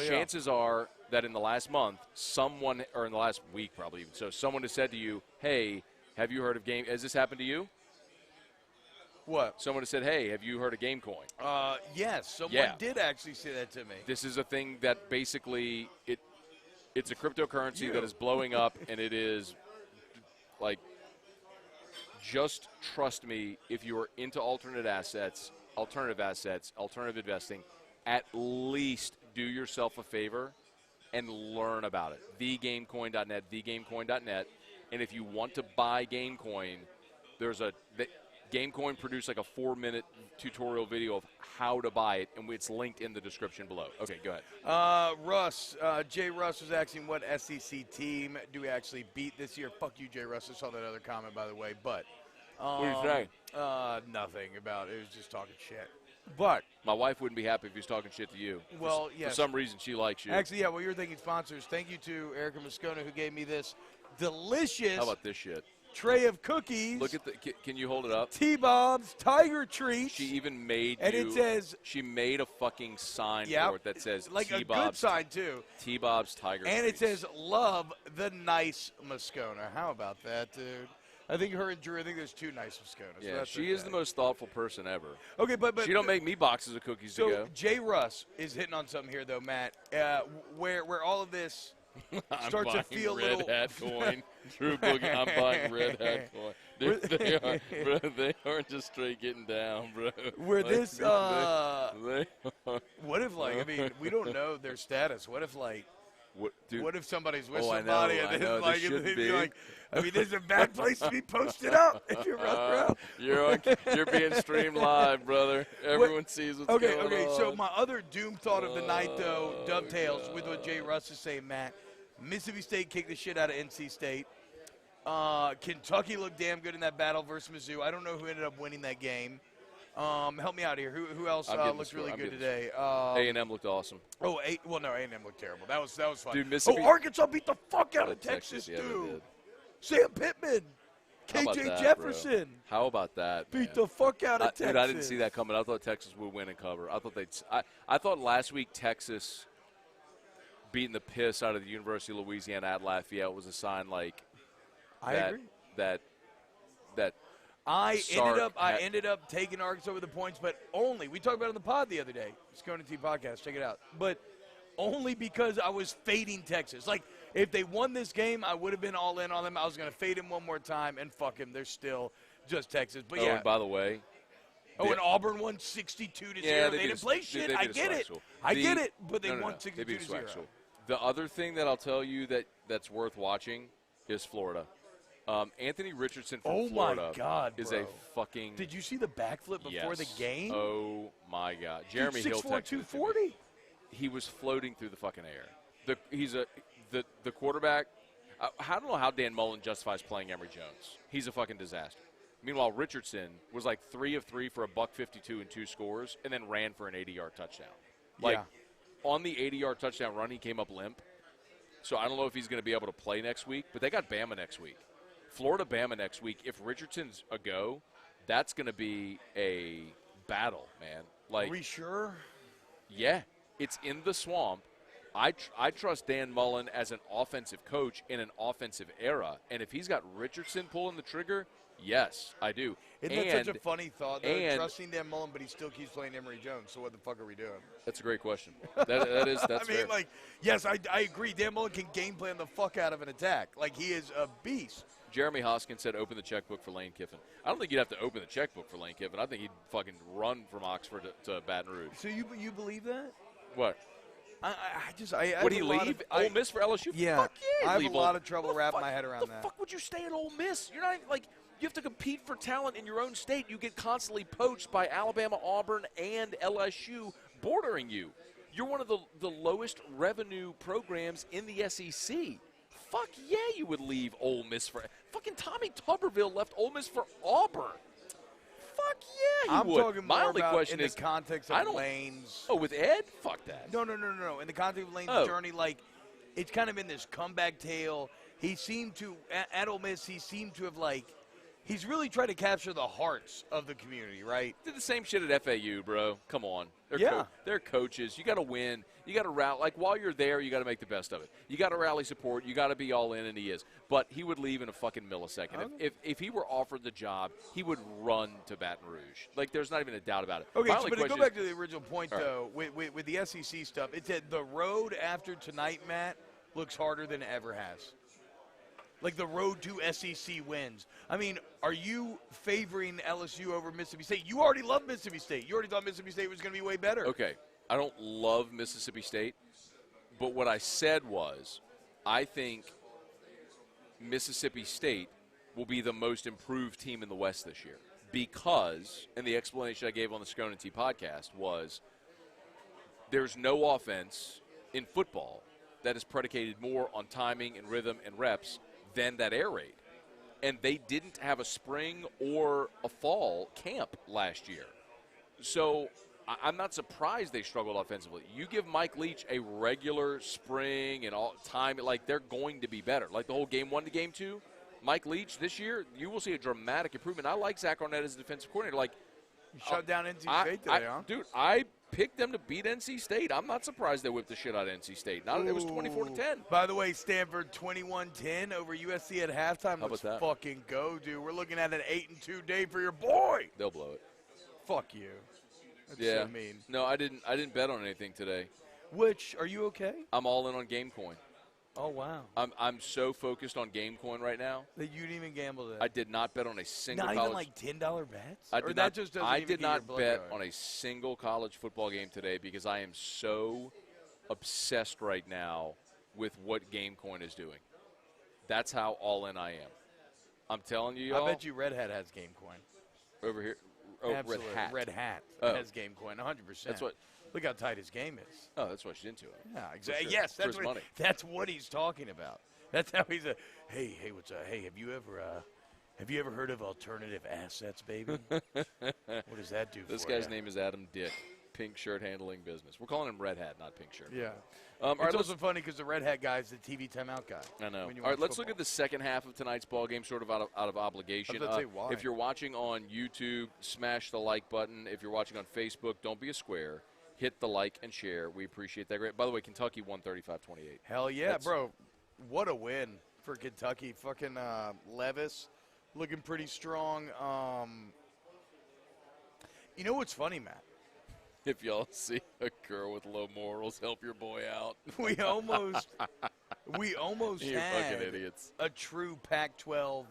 Chances are that in the last month, someone, or in the last week probably even, so someone has said to you, hey, have you heard of Game? Has this happened to you? What? Someone has said, hey, have you heard of GameCoin? Yes, someone did actually say that to me. This is a thing that basically, it's a cryptocurrency that is blowing up, and it is like, just trust me, if you are into alternative assets, alternative investing, at least do yourself a favor and learn about it. TheGameCoin.net, TheGameCoin.net. And if you want to buy GameCoin, there's GameCoin produced like a 4-minute tutorial video of how to buy it, and it's linked in the description below. Okay, go ahead. Jay Russ was asking what SEC team do we actually beat this year. Fuck you, Jay Russ. I saw that other comment, by the way. But What do you say? nothing about it. It was just talking shit. But My wife wouldn't be happy if he was talking shit to you. Well, yes. For some reason, she likes you. Actually, yeah, well, you're thinking sponsors. Thank you to Erica Moscona, who gave me this delicious How about this shit? tray of cookies. Look at the. Can you hold it up? T-Bob's Tiger Treats. She even made and you. it says. She made a fucking sign Yep, for it that says like a good T-Bob's sign, too. T-Bob's Tiger And it Treats. says, love the nice Moscona. How about that, dude? I think her and Drew, I think there's two nice Mosconas. Yeah, so she is the most thoughtful person ever. Okay, but She don't make me boxes of cookies so to go. Jay Russ is hitting on something here, though, Matt, where all of this I'm starts to buying feel a red little. hat coin. Drew Boogie, I'm buying red hat coin. They aren't just straight getting down, bro. Where Like, this, they are. what if, like, I mean, we don't know their status. What if, like, Dude, what if somebody's with Oh, I somebody know, and I then, know, like, they shouldn't they'd be. like, I mean, this is a bad place to be posted up if you're running around. You're being streamed live, brother. Everyone sees what's going on. Okay. So my other doom thought of the night, though, dovetails with what Jay Russ is saying, Matt. Mississippi State kicked the shit out of NC State. Kentucky looked damn good in that battle versus Mizzou. I don't know who ended up winning that game. Help me out here. Who else looked really good today? A&M looked awesome. No, A&M looked terrible. That was fun. Dude, Mississippi- Arkansas beat the fuck out of Texas, Texas, yeah, they dude. did. Sam Pittman, How about KJ that, Jefferson bro? How about that, man? beat the fuck out of Texas. Dude, I didn't see that coming. I thought Texas would win and cover. I thought I thought last week Texas beating the piss out of the University of Louisiana at Lafayette was a sign, like I that, agree. that I Sark ended up taking Arkansas with the points, but only we talked about it on the pod the other day. Moscona and T podcast, check it out. But only because I was fading Texas. Like if they won this game, I would have been all in on them. I was going to fade him one more time and fuck him. They're still just Texas. But and by the way, and Auburn won 62-0. yeah, they didn't play shit. I get it. I get it. But they won 62-0. The other thing that I'll tell you that's worth watching is Florida. Anthony Richardson from Florida my God, is bro. a fucking. Did you see the backflip before the game? Oh my God, Jeremy Hill 6'4", texted it to me. 240. He was floating through the fucking air. The quarterback. I don't know how Dan Mullen justifies playing Emory Jones. He's a fucking disaster. Meanwhile, Richardson was like 3 of 3 for a $152 and 2 scores, and then ran for an 80-yard touchdown. Like on the 80-yard touchdown run, he came up limp. So I don't know if he's going to be able to play next week, but they got Bama next week. Florida Bama next week. If Richardson's a go, that's going to be a battle, man. Like, are we sure? Yeah, it's in the swamp. I trust Dan Mullen as an offensive coach in an offensive era, and if he's got Richardson pulling the trigger, yes, I do. Isn't that such a funny thought, though? Trusting Dan Mullen, but he still keeps playing Emory Jones. So what the fuck are we doing? That's a great question. That's I mean, fair. like, yes, I agree. Dan Mullen can game plan the fuck out of an attack. Like, he is a beast. Jeremy Hoskins said open the checkbook for Lane Kiffin. I don't think you'd have to open the checkbook for Lane Kiffin. I think he'd fucking run from Oxford to Baton Rouge. So you believe that? What? Would he leave Ole Miss for LSU? Yeah. Fuck yeah, I have leave a lot of trouble wrapping my head around the that. Fuck would you stay at Ole Miss? You're not even, like, you have to compete for talent in your own state. You get constantly poached by Alabama, Auburn, and LSU bordering you. You're one of the lowest revenue programs in the SEC. Fuck yeah, you would leave Ole Miss for fucking Tommy Tuberville left Ole Miss for Auburn. Fuck yeah, he I'm would. talking My more only about question in is, the context of Lane's. Oh, with Ed? Fuck that. No. In the context of Lane's journey, like, it's kind of been this comeback tale. He seemed to, at Ole Miss, he seemed to have, like, he's really tried to capture the hearts of the community, right? Did the same shit at FAU, bro. Come on. They're coaches. You got to win. You got to rally. Like, while you're there, you got to make the best of it. You got to rally support. You got to be all in, and he is. But he would leave in a fucking millisecond. If he were offered the job, he would run to Baton Rouge. Like, there's not even a doubt about it. Okay, but to go back to the original point, though, with the SEC stuff, it said the road after tonight, Matt, looks harder than it ever has. Like the road to SEC wins. I mean, are you favoring LSU over Mississippi State? You already love Mississippi State. You already thought Mississippi State was going to be way better. Okay. I don't love Mississippi State, But what I said was, I think Mississippi State will be the most improved team in the West this year because, and the explanation I gave on the Moscona and T-Bob podcast was, there's no offense in football that is predicated more on timing and rhythm and reps than that air raid. And they didn't have a spring or a fall camp last year. So I'm not surprised they struggled offensively. You give Mike Leach a regular spring and all time, like they're going to be better. Like the whole game 1 to game 2, Mike Leach this year, you will see a dramatic improvement. I like Zach Arnett as a defensive coordinator. Like, you shut down NC State today, huh? Dude, I picked them to beat NC State. I'm not surprised they whipped the shit out of NC State. It was 24-10. By the way, Stanford 21-10 over USC at halftime. How about Let's that? fucking go, dude. We're looking at an 8-2 day for your boy. They'll blow it. Fuck you. That's Yeah. so mean. No, I didn't bet on anything today. Which, are you okay? I'm all in on GameCoin. Oh, wow. I'm so focused on GameCoin right now. That you didn't even gamble today. I did not bet on a single Not college. even like $10 bets? I Or did that not, just doesn't I even did get your not blood bet going? on a single college football game today because I am so obsessed right now with what GameCoin is doing. That's how all in I am. I'm telling you, y'all. I bet you Red Hat has GameCoin. Over here. Oh, Absolutely. Red Hat. Red Hat Oh. has GameCoin, 100%. That's what. Look how tight his game is. Oh, that's why she's into it. Yeah, exactly. sure. Yes, For his money. that's what he's talking about. That's how he's a. Hey, what's up? Hey, have you ever heard of alternative assets, baby? What does that do? This for guy's ya? name is Adam Dick. Pink shirt handling business. We're calling him Red Hat, not Pink shirt. Yeah. All It's right, also funny because the Red Hat guy is the TV timeout guy. I know. when you All right, watch let's look football. at the second half of tonight's ball game, sort of out of obligation. I was about to say, why? If you're watching on YouTube, smash the like button. If you're watching on Facebook, don't be a square. Hit the like and share. We appreciate that. Great. By the way, Kentucky won 35-28. Hell yeah, That's- bro. What a win for Kentucky. Fucking Levis looking pretty strong. You know what's funny, Matt? If y'all see a girl with low morals, help your boy out. We almost You had fucking idiots. a true Pac-12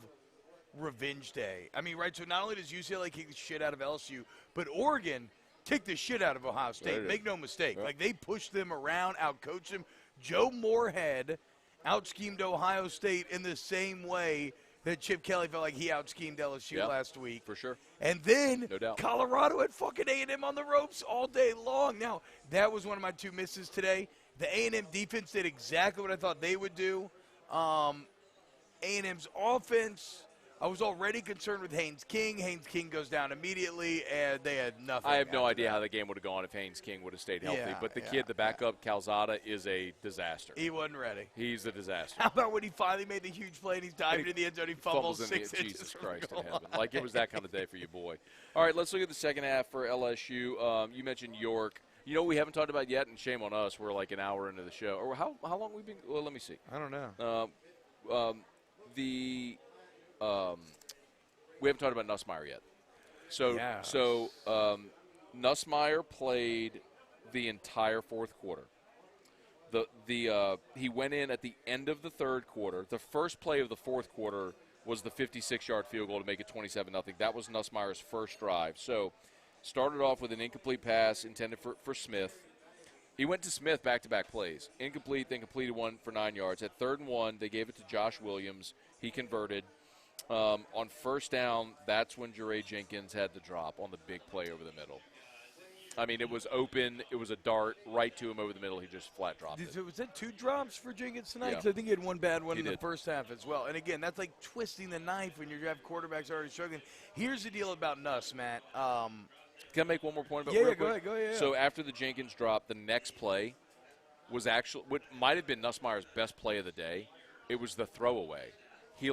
revenge day. I mean, right, so not only does UCLA kick the shit out of LSU, but Oregon kicked the shit out of Ohio State. They did. Make no mistake. Yep. Like, they pushed them around, out-coached them. Joe Moorhead out-schemed Ohio State in the same way that Chip Kelly felt like he out-schemed LSU Yeah, last week. For sure. And then No doubt. Colorado had fucking A&M on the ropes all day long. Now, that was one of my two misses today. The A&M defense did exactly what I thought they would do. A&M's offense, I was already concerned with Haynes King. Haynes King goes down immediately, and they had nothing. I have no after idea that. how the game would have gone if Haynes King would have stayed healthy. Yeah, but the yeah, kid, the backup, Calzada, is a disaster. He wasn't ready. He's a disaster. How about when he finally made the huge play and he's diving into the end zone, he fumbles in 6 the inches Jesus from Christ the in goal heaven. line. Like, it was that kind of day for you, boy. All right, let's look at the second half for LSU. You mentioned York. You know what we haven't talked about yet, and shame on us, we're like an hour into the show. Or how long we've been? Well, let me see. I don't know. We haven't talked about Nussmeier yet. So, Yeah. Nussmeier played the entire fourth quarter. He went in at the end of the third quarter. The first play of the fourth quarter was the 56-yard field goal to make it 27-0. That was Nussmeier's first drive. So, started off with an incomplete pass intended for Smith. He went to Smith back-to-back plays. Incomplete, then completed one for 9 yards. At 3rd and 1, they gave it to Josh Williams. He converted. On first down, that's when Jure Jenkins had the drop on the big play over the middle. I mean, it was open. It was a dart right to him over the middle. He just flat dropped it. Was that 2 drops for Jenkins tonight? Yeah. 'Cause I think he had one bad one He in the did. first half as well. And again, that's like twisting the knife when you have quarterbacks already struggling. Here's the deal about Nuss, Matt. Can I make one more point? About Yeah, real go quick? ahead, go ahead, yeah. So after the Jenkins drop, the next play was actually what might have been Nussmeier's best play of the day. It was the throwaway. He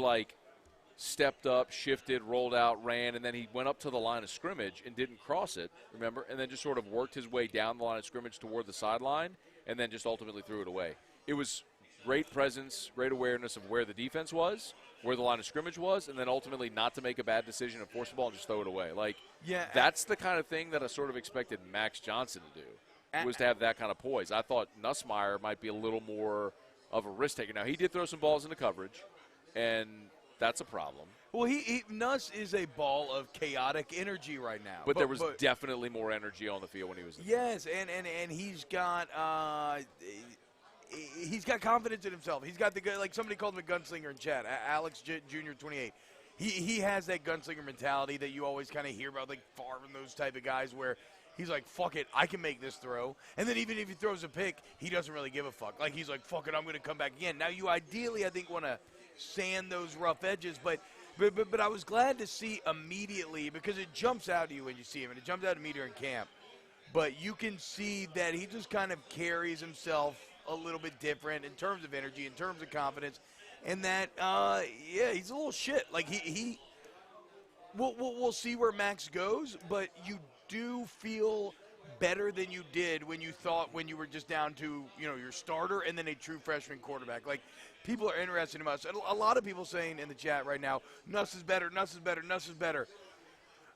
stepped up, shifted, rolled out, ran, and then he went up to the line of scrimmage and didn't cross it, remember? And then just sort of worked his way down the line of scrimmage toward the sideline and then just ultimately threw it away. It was great presence, great awareness of where the defense was, where the line of scrimmage was, and then ultimately not to make a bad decision and force the ball and just throw it away. That's the kind of thing that I sort of expected Max Johnson to do, was to have that kind of poise. I thought Nussmeier might be a little more of a risk taker. Now, he did throw some balls into coverage, and that's a problem. Well, Nuss is a ball of chaotic energy right now. But there was definitely more energy on the field when he was in Yes, and he's got he's got confidence in himself. He's got like somebody called him a gunslinger in chat, Alex Jr. 28. He has that gunslinger mentality that you always kind of hear about, like Favre and those type of guys where he's like, fuck it, I can make this throw. And then even if he throws a pick, he doesn't really give a fuck. Like, he's like, fuck it, I'm going to come back again. Now, you ideally, I think, want to sand those rough edges, but I was glad to see immediately, because it jumps out to you when you see him, and it jumps out to me during camp. But you can see that he just kind of carries himself a little bit different in terms of energy, in terms of confidence, and that, yeah, he's a little shit. Like, we'll see where Max goes, but you do feel better than you did when you thought when you were just down to, your starter and then a true freshman quarterback. Like, people are interested in us. A lot of people saying in the chat right now, Nuss is better, Nuss is better, Nuss is better.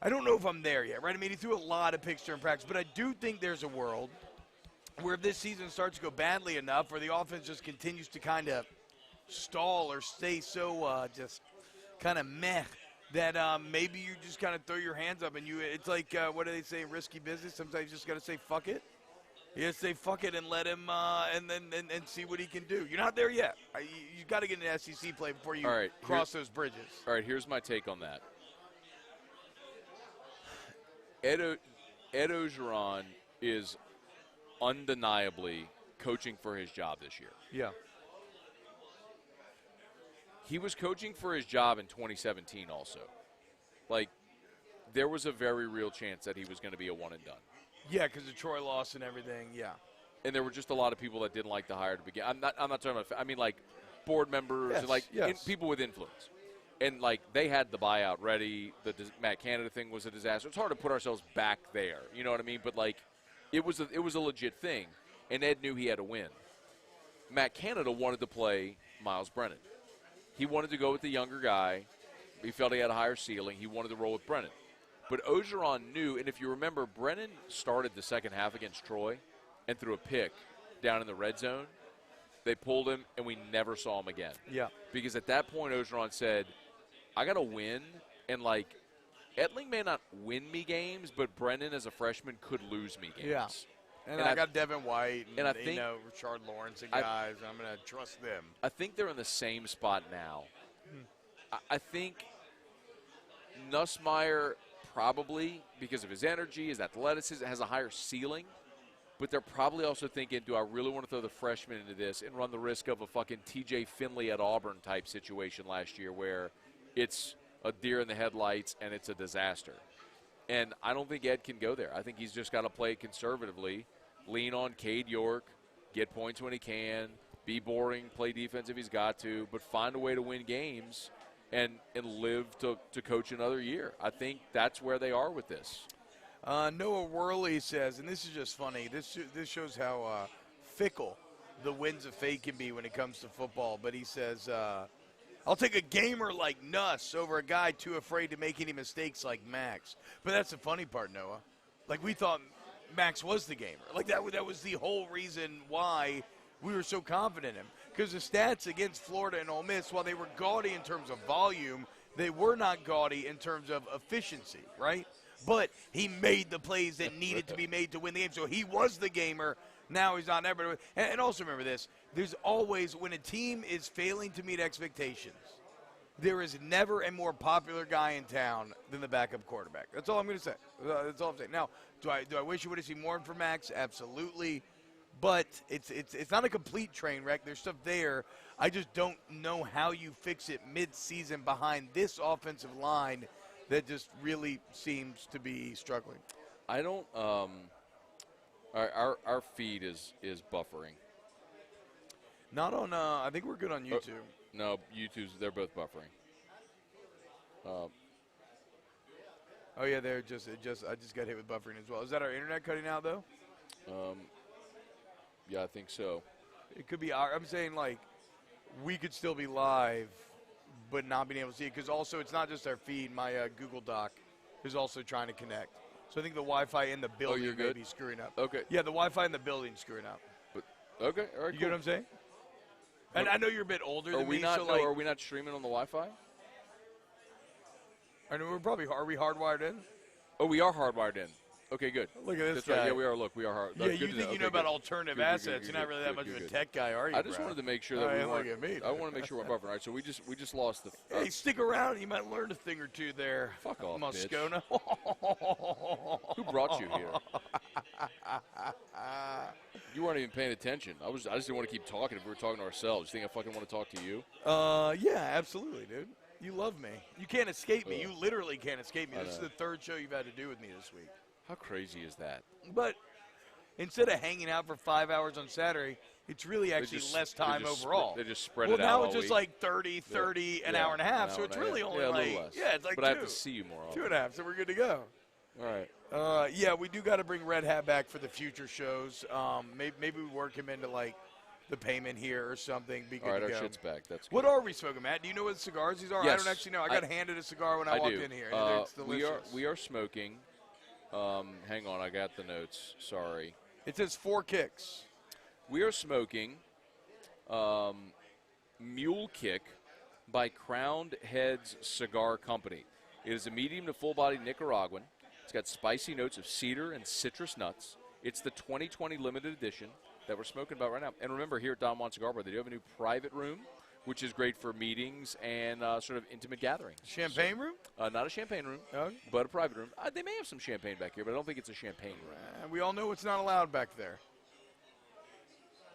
I don't know if I'm there yet, right? I mean, he threw a lot of picks during practice, but I do think there's a world where if this season starts to go badly enough, or the offense just continues to kind of stall or stay so just kind of meh, that maybe you just kind of throw your hands up and it's like, what do they say, risky business? Sometimes you just got to say fuck it. You got to say fuck it and let him and see what he can do. You're not there yet. You got to get an SEC play before you cross those bridges. All right, here's my take on that. Ed Orgeron is undeniably coaching for his job this year. Yeah. He was coaching for his job in 2017 also. Like, there was a very real chance that he was going to be a one-and-done. Yeah, because of Troy loss and everything, yeah. And there were just a lot of people that didn't like the hire to begin. I'm not talking about – I mean, like, board members and, people with influence. And, like, they had the buyout ready. The Matt Canada thing was a disaster. It's hard to put ourselves back there. You know what I mean? But, like, it was a legit thing. And Ed knew he had to win. Matt Canada wanted to play Miles Brennan. He wanted to go with the younger guy. He felt he had a higher ceiling. He wanted to roll with Brennan. But Orgeron knew, and if you remember, Brennan started the second half against Troy and threw a pick down in the red zone. They pulled him, and we never saw him again. Yeah. Because at that point, Orgeron said, I got to win. And, like, Etling may not win me games, but Brennan as a freshman could lose me games. Yeah. And I got Devin White and I think, Richard Lawrence and guys. I'm going to trust them. I think they're in the same spot now. I think Nussmeier probably, because of his energy, his athleticism, has a higher ceiling. But they're probably also thinking, do I really want to throw the freshman into this and run the risk of a fucking TJ Finley at Auburn type situation last year where it's a deer in the headlights and it's a disaster. And I don't think Ed can go there. I think he's just got to play conservatively, lean on Cade York, get points when he can, be boring, play defense if he's got to, but find a way to win games and live to coach another year. I think that's where they are with this. Noah Worley says, and this is just funny, this shows how fickle the winds of fate can be when it comes to football, but he says, I'll take a gamer like Nuss over a guy too afraid to make any mistakes like Max. But that's the funny part, Noah. Like, we thought Max was the gamer. Like, that was the whole reason why we were so confident in him. Because the stats against Florida and Ole Miss, while they were gaudy in terms of volume, they were not gaudy in terms of efficiency, right? But he made the plays that needed to be made to win the game. So he was the gamer. Now he's not ever. And also remember this. There's always, when a team is failing to meet expectations, there is never a more popular guy in town than the backup quarterback. That's all I'm going to say. That's all I'm saying. Now, do I wish you would have seen more from Max? Absolutely. But it's not a complete train wreck. There's stuff there. I just don't know how you fix it mid-season behind this offensive line that just really seems to be struggling. I don't our feed is buffering. Not on I think we're good on YouTube. No, YouTube's they're both buffering. Oh yeah, I just got hit with buffering as well. Is that our internet cutting out though? Yeah, I think so. It could be I'm saying, like, we could still be live but not being able to see it, because also it's not just our feed. My Google Doc is also trying to connect. So I think the Wi-Fi in the building may be screwing up. Okay. Yeah, the Wi-Fi in the building is screwing up. But okay, all right. You get what I'm saying? And I know you're a bit older than me. Are we not streaming on the Wi-Fi? I know we're probably. Are we hardwired in? Oh, we are hardwired in. Okay, good. Look at this That's guy. right. Yeah, we are. Look, we are hard. Yeah, you think you know about alternative assets. You're not really that much of a tech guy, are you, I just wanted to make sure that we weren't. I want to make sure we're buffering. All right, so we just lost the. Hey, stick around. You might learn a thing or two there. Fuck off, Moscona. Who brought you here? You weren't even paying attention. I just didn't want to keep talking if we were talking to ourselves. You think I fucking want to talk to you? Yeah, absolutely, dude. You love me. You can't escape me. You literally can't escape me. This is the third show you've had to do with me this week. How crazy is that? But instead of hanging out for 5 hours on Saturday, it's really actually less time overall. They just spread it out. Well, now it's just like 30, an hour and a half. So it's really only a like, little less. yeah, it's like but I have to see you more often. 2.5, so we're good to go. All right. Yeah, we do got to bring Red Hat back for the future shows. Maybe we work him into like the payment here or something. Be good all right, to our go. shit's back. That's good. What are we smoking, Matt? Do you know what cigars these are? Yes. I don't actually know. I got handed a cigar when I walked in here. It's delicious. We are smoking. Hang on, I got the notes. Sorry. It says 4 kicks. We are smoking Mule Kick by Crowned Heads Cigar Company. It is a medium to full-bodied Nicaraguan. It's got spicy notes of cedar and citrus nuts. It's the 2020 limited edition that we're smoking about right now. And remember, here at Don Juan Cigar Bar, they do have a new private room, which is great for meetings and sort of intimate gatherings. Champagne room? Not a champagne room, but a private room. They may have some champagne back here, but I don't think it's a champagne room. We all know it's not allowed back there.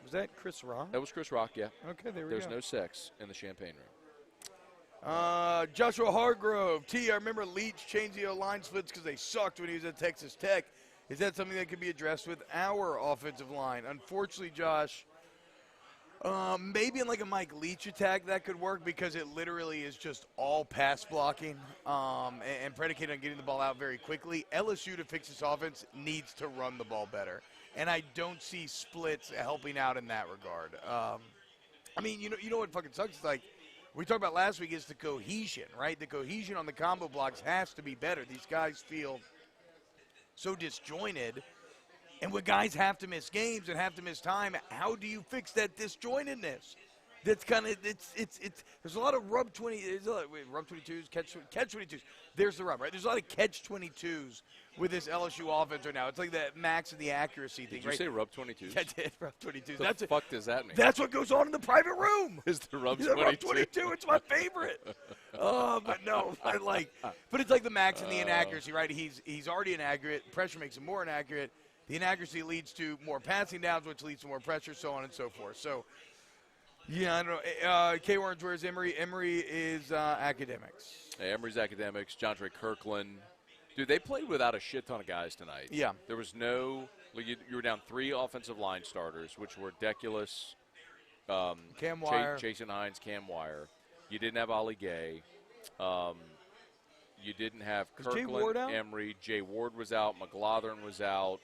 Was that Chris Rock? That was Chris Rock, yeah. Okay, there we There's go. no sex in the champagne room. Joshua Hargrove. I remember Leach changed the line splits because they sucked when he was at Texas Tech. Is that something that could be addressed with our offensive line? Unfortunately, Josh, maybe in like a Mike Leach attack that could work because it literally is just all pass blocking and predicated on getting the ball out very quickly. LSU, to fix this offense, needs to run the ball better. And I don't see splits helping out in that regard. I mean, you know what fucking sucks? It's like we talked about last week is the cohesion, right? The cohesion on the combo blocks has to be better. These guys feel so disjointed. And when guys have to miss games and have to miss time, how do you fix that disjointedness? That's kind of it's. There's a lot of rub 22s, catch 22s. There's the rub, right? There's a lot of catch 22s with this LSU offense right now. It's like the max of the accuracy thing. Did you say rub 22s? I did, rub 22s. What the fuck does that mean? That's what goes on in the private room. Is the rub 22? Rub 22. It's my favorite. But no, but it's like the max and the inaccuracy, right? He's already inaccurate. Pressure makes him more inaccurate. The inaccuracy leads to more passing downs, which leads to more pressure, so on and so forth. So, yeah, I don't know. K. Warren's, where's Emory? Emory is academics. Hey, Emory's academics. John Trey Kirkland. Dude, they played without a shit ton of guys tonight. Yeah. There was no – you were down 3 offensive line starters, which were Deculus, Cam Wire. Jason Hines, Cam Wire. You didn't have Ollie Gay. You didn't have Kirkland, Emory. Jay Ward was out. McLaughlin was out.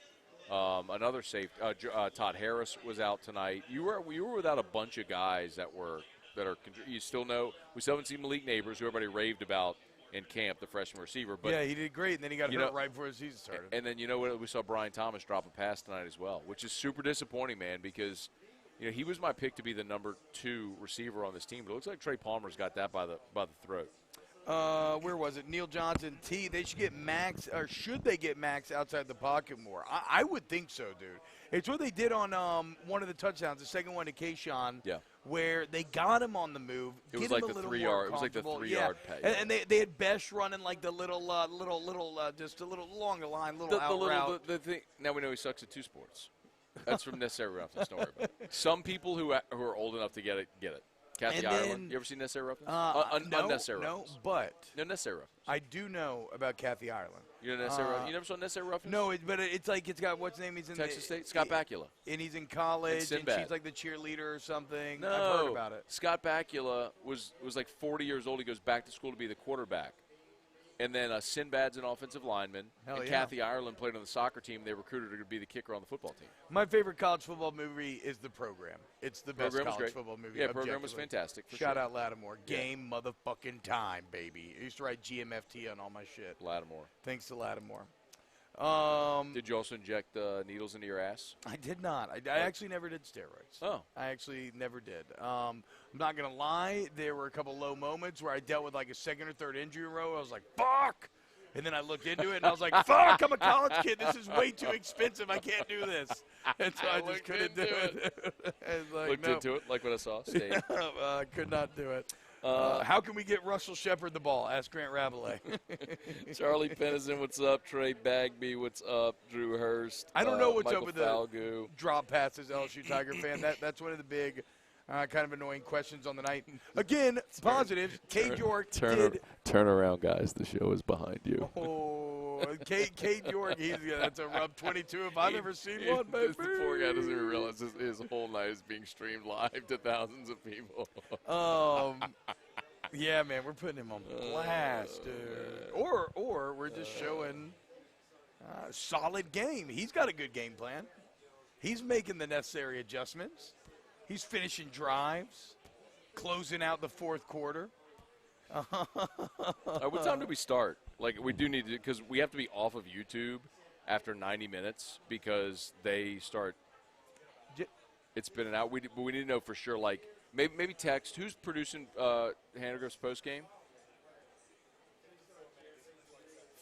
Another safe, Todd Harris was out tonight. You were without a bunch of guys that are. You still know we still haven't seen Malik Neighbors, who everybody raved about in camp, the freshman receiver. But yeah, he did great, and then he got hurt right before the season started. And then you know what? We saw Brian Thomas drop a pass tonight as well, which is super disappointing, man, because he was my pick to be the number 2 receiver on this team. But it looks like Trey Palmer's got that by the throat. Where was it? Neil Johnson, They should get max, or should they get max outside the pocket more? I would think so, dude. It's what they did on one of the touchdowns, the second one to Keyshawn, where they got him on the move. It was like the 3-yard. It was like the 3-yard pay. And they had Besh running like the little, just a little along the line, route. The thing. Now we know he sucks at 2 sports. That's from Necessary Roughness. Don't worry about it. Some people who are old enough to get it, get it. Kathy Ireland. You ever seen Necessary Roughness? Unnecessary Roughness. No, Necessary Roughness. I do know about Kathy Ireland. You know Necessary Roughness? You never saw Necessary Roughness? No, but it's like it's got what's his name? He's in Texas State. Scott Bakula. And he's in college, and she's like the cheerleader or something. No, I've heard about it. Scott Bakula was like 40 years old. He goes back to school to be the quarterback. And then Sinbad's an offensive lineman. Kathy Ireland played on the soccer team. They recruited her to be the kicker on the football team. My favorite college football movie is The Program. It's the best college football movie. Yeah, Program was fantastic. Shout out Lattimore. Game motherfucking time, baby. I used to write GMFT on all my shit. Lattimore. Thanks to Lattimore. Did you also inject needles into your ass? I did not. I actually never did steroids. Oh. I actually never did. I'm not going to lie. There were a couple low moments where I dealt with like a second or third injury in a row. I was like, fuck! And then I looked into it, and I was like, fuck, I'm a college kid. This is way too expensive. I can't do this. And so I just couldn't do it. Like, Looked into it, like what I saw. Stayed. I could not do it. How can we get Russell Shepard the ball? Ask Grant Rabelais. Charlie Pennison, what's up? Trey Bagby, what's up? Drew Hurst. I don't know what's Michael up with Falgout. the drop passes, LSU Tiger fan. That's one of the big kind of annoying questions on the night. Again, positives. Cade York did. Turn around, guys. The show is behind you. Oh, Cade York, that's a rub 22 if I've ever seen one, baby. The poor guy doesn't even realize his whole night is being streamed live to thousands of people. Yeah, man, we're putting him on blast, dude. Or we're just showing a solid game. He's got a good game plan. He's making the necessary adjustments. He's finishing drives, closing out the fourth quarter. What time do we start? Like, we do need to, because we have to be off of YouTube after 90 minutes because they start it's spinning out. We need to know for sure, like, maybe text. Who's producing Hannegriff's post game?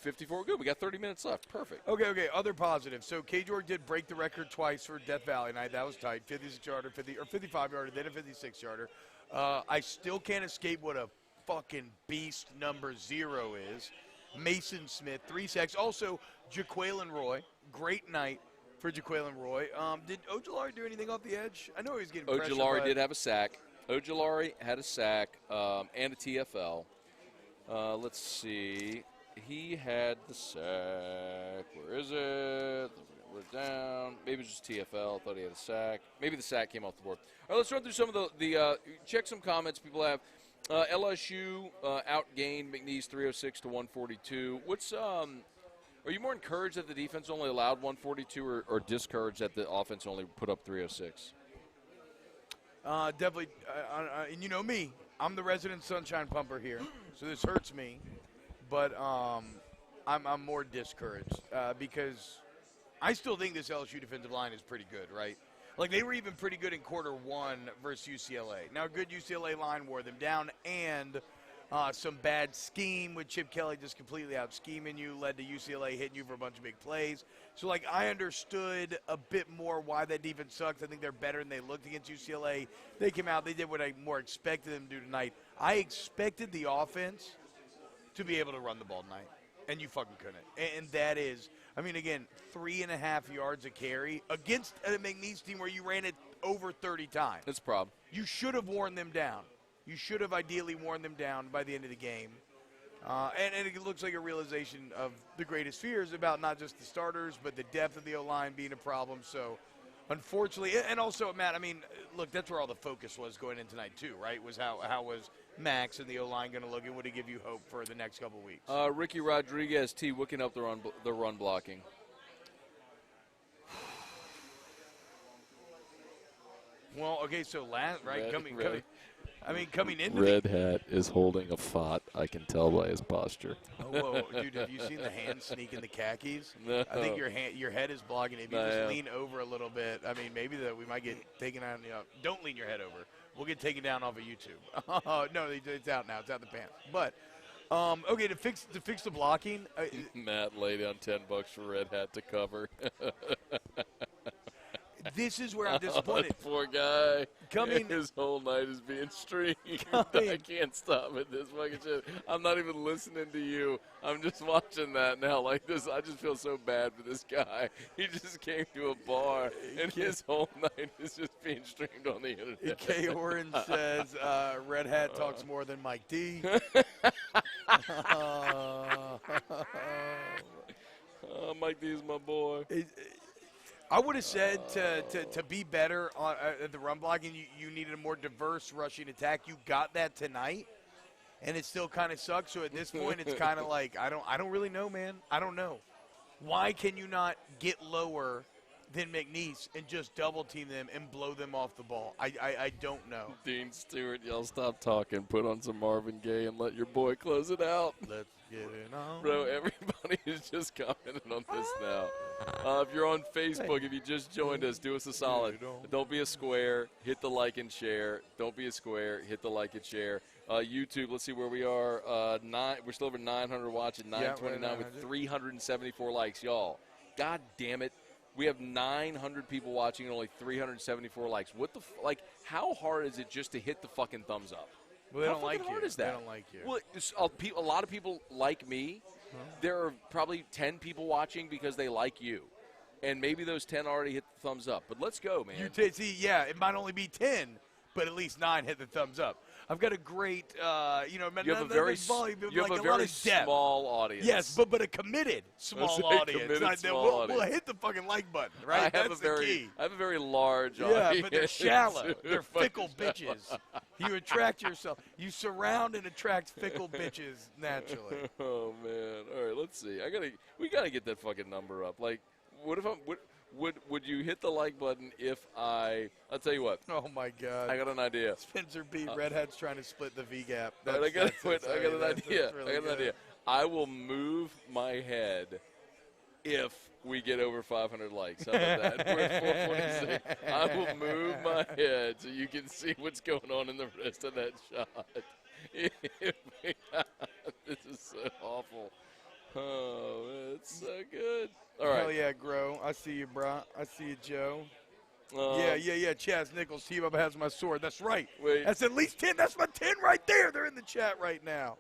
54. Good. We got 30 minutes left. Perfect. Okay. Other positives. So Cade York did break the record twice for Death Valley night. That was tight. 56-yarder, 55-yarder, then a 56-yarder. I still can't escape what a fucking beast number 0 is. Mason Smith, 3 sacks. Also, Jaquelin Roy. Great night for Jaquelin Roy. Did Ojulari do anything off the edge? I know he was getting pressure. Ojulari did have a sack. Ojulari had a sack and a TFL. Let's see. He had the sack. Where is it? We're down. Maybe it was just TFL. Thought he had a sack. Maybe the sack came off the board. All right, let's run through some of the check some comments people have. LSU outgained McNeese 306 to 142. Are you more encouraged that the defense only allowed 142 or discouraged that the offense only put up 306? Definitely. And you know me. I'm the resident sunshine pumper here, so this hurts me. But I'm more discouraged because I still think this LSU defensive line is pretty good, right? Like, they were even pretty good in quarter 1 versus UCLA. Now, a good UCLA line wore them down, and some bad scheme with Chip Kelly just completely out-scheming you led to UCLA hitting you for a bunch of big plays. So, like, I understood a bit more why that defense sucks. I think they're better than they looked against UCLA. They came out. They did what I more expected them to do tonight. I expected the offense to be able to run the ball tonight, and you fucking couldn't. And that is, I mean, again, 3.5 yards a carry against a McNeese team where you ran it over 30 times. That's a problem. You should have worn them down. You should have ideally worn them down by the end of the game. And it looks like a realization of the greatest fears about not just the starters, but the depth of the O-line being a problem. So, unfortunately, and also, Matt, I mean, look, that's where all the focus was going in tonight too, right? Was how was Max and the O-line going to look, and would it give you hope for the next couple of weeks? Ricky Rodriguez, what can help the run blocking? Well, okay, so coming into Red Hat is holding a fought. I can tell by his posture. Whoa, dude, have you seen the hand sneak in the khakis? No. I think your head is blocking it. If you just lean over a little bit, I mean, maybe that we might get taken out. Don't lean your head over. We'll get taken down off of YouTube. No, it's out now. It's out the pants. But okay, to fix the blocking. Matt laid down $10 for Red Hat to cover. This is where I'm disappointed. Poor guy. His whole night is being streamed. I can't stop at this fucking shit. I'm not even listening to you. I'm just watching that now. Like this, I just feel so bad for this guy. He just came to a bar, and his whole night is just being streamed on the internet. K. Oren says Red Hat talks more than Mike D. Mike D is my boy. I would have said to be better at the run blocking, you needed a more diverse rushing attack. You got that tonight, and it still kind of sucks. So at this point, it's kind of like I don't really know, man. I don't know. Why can you not get lower than McNeese and just double team them and blow them off the ball? I don't know. Dean Stewart, y'all stop talking. Put on some Marvin Gaye and let your boy close it out. Let's get it on. Bro, everybody is just commenting on this now. If you're on Facebook, if you just joined us, do us a solid. Don't be a square. Hit the like and share. Don't be a square. Hit the like and share. YouTube, let's see where we are. We're still over 900 watching, 929 with 374 likes. Y'all, God damn it. We have 900 people watching and only 374 likes. What the like? How hard is it just to hit the fucking thumbs up? Well, they how don't like fucking hard you. is that? They don't like you. Well, a lot of people like me. Huh? There are probably 10 people watching because they like you. And maybe those 10 already hit the thumbs up. But let's go, man. See, yeah, it might only be 10, but at least 9 hit the thumbs up. I've got a great, you have a very small audience. Yes, but a committed small audience. We'll hit the fucking like button, right? That's the key. I have a very large audience. Yeah, but they're shallow. They're fickle bitches. You attract yourself. You surround and attract fickle bitches naturally. Oh, man. All right, let's see. We got to get that fucking number up. Like, what if would you hit the like button if I'll tell you what. Oh, my God. I got an idea. Spencer B. Redhead's trying to split the V-gap. I got an idea. I will move my head if we get over 500 likes. How about that? We're at 426. I will move my head so you can see what's going on in the rest of that shot. This is so awful. Oh, man, it's so good. All right. Hell yeah, Grow. I see you, bro. I see you, Joe. Yeah. Chaz Nichols, T-Bob has my sword. That's right. Wait. That's at least 10. That's my 10 right there. They're in the chat right now.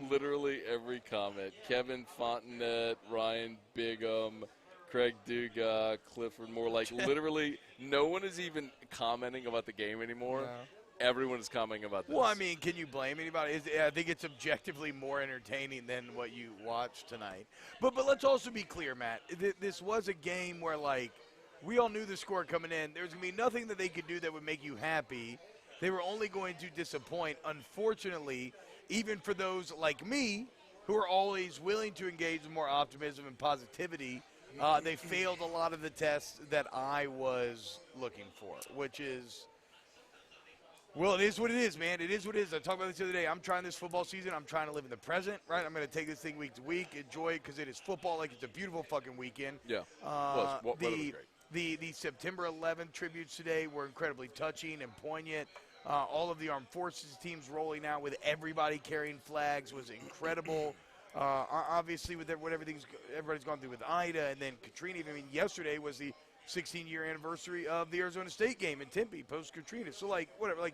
Literally every comment. Kevin Fontenette, Ryan Bigham, Craig Duga, Clifford Moore. Like, literally, no one is even commenting about the game anymore. No. Everyone is commenting about this. Well, I mean, can you blame anybody? I think it's objectively more entertaining than what you watched tonight. But let's also be clear, Matt. This was a game where, like, we all knew the score coming in. There was going to be nothing that they could do that would make you happy. They were only going to disappoint. Unfortunately, even for those like me who are always willing to engage in more optimism and positivity, they failed a lot of the tests that I was looking for, which is – well, it is what it is, man. It is what it is. I talked about this the other day. I'm trying this football season. I'm trying to live in the present, right? I'm going to take this thing week to week, enjoy it because it is football. Like, it's a beautiful fucking weekend. Yeah. The September 11th tributes today were incredibly touching and poignant. All of the armed forces teams rolling out with everybody carrying flags was incredible. Obviously, with everybody's gone through with Ida and then Katrina. I mean, yesterday was the 16-year anniversary of the Arizona State game in Tempe post-Katrina. So, like, whatever. Like,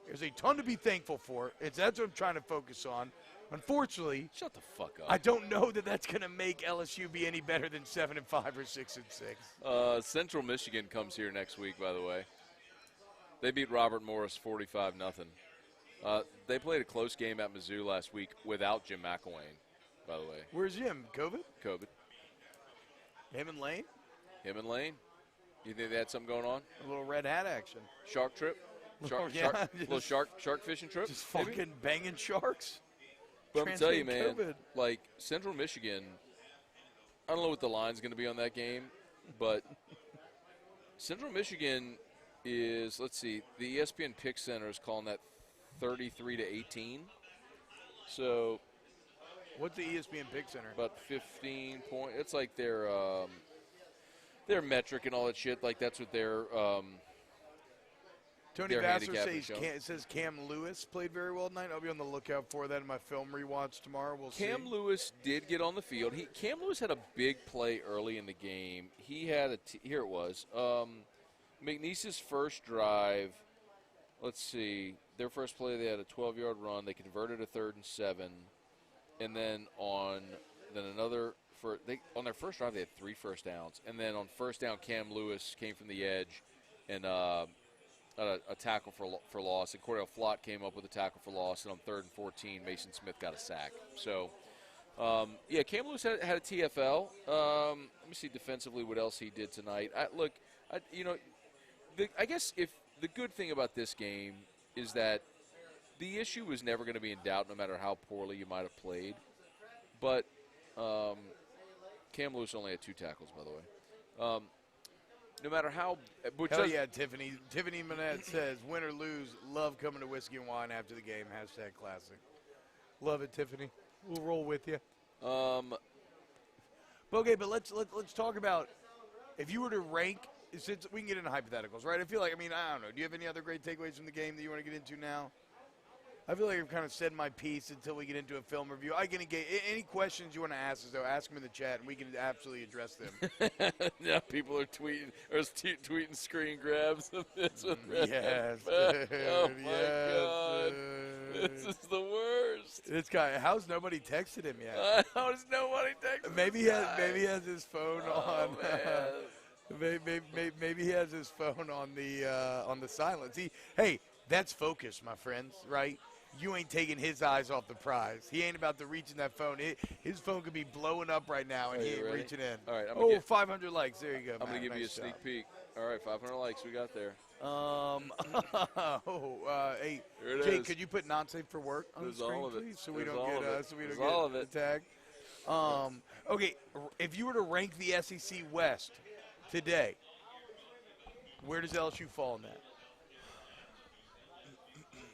there's a ton to be thankful for. That's what I'm trying to focus on. Unfortunately, shut the fuck up. I don't know that that's going to make LSU be any better than 7-5 or 6-6. Central Michigan comes here next week, by the way. They beat Robert Morris 45-0. They played a close game at Mizzou last week without Jim McElwain, by the way. Where's Jim? COVID? Him and Lane? Him and Lane. You think they had something going on? A little red hat action. Shark trip? Little shark fishing trip? Just fucking banging sharks? But I'm going to tell you, man, like, Central Michigan, I don't know what the line's going to be on that game, but Central Michigan is, let's see, the ESPN Pick Center is calling that 33-18. So. What's the ESPN Pick Center? About 15 points. It's like their metric and all that shit. Like, that's what their Tony Vassar says Cam Lewis played very well tonight. I'll be on the lookout for that in my film rewatch tomorrow. We'll see. Cam Lewis did get on the field. Cam Lewis had a big play early in the game. He had here it was. McNeese's first drive, let's see, their first play, they had a 12-yard run. They converted a 3rd and 7. And then on their first drive, they had 3 first downs. And then on first down, Cam Lewis came from the edge and a tackle for loss. And Cordell Flott came up with a tackle for loss. And on 3rd and 14, Mason Smith got a sack. So, Cam Lewis had a TFL. Let me see defensively what else he did tonight. I guess if the good thing about this game is that the issue was never going to be in doubt no matter how poorly you might have played. But Cam Lewis only had 2 tackles, by the way. No matter how – Hell yeah, Tiffany. Tiffany Manette says, win or lose, love coming to Whiskey and Wine after the game. #classic. Love it, Tiffany. We'll roll with you. Okay, but let's talk about if you were to rank – since we can get into hypotheticals, right? I don't know. Do you have any other great takeaways from the game that you want to get into now? I feel like I've kind of said my piece until we get into a film review. I can engage. Any questions you want to ask us, though, ask them in the chat, and we can absolutely address them. Yeah, people are tweeting screen grabs of this. Yes, Oh, dude, my yes, God. dude. This is the worst. This guy, how's nobody texted him yet? How does nobody text Maybe he this has. guy? Maybe he has his phone on. Man. Maybe he has his phone on the silence. Hey, that's focus, my friends. Right? You ain't taking his eyes off the prize. He ain't about to reach in that phone. His phone could be blowing up right now, and he ain't ready? reaching in. All right, 500 likes. There you go. I'm going to give you a sneak peek. All right, 500 likes we got there. Hey, Here it Jake, is. could you put not safe for work on the There's screen, all of it. please, so we There's don't all get of it. so we don't There's all of get it. tagged. Okay, if you were to rank the SEC West today, where does LSU fall in that?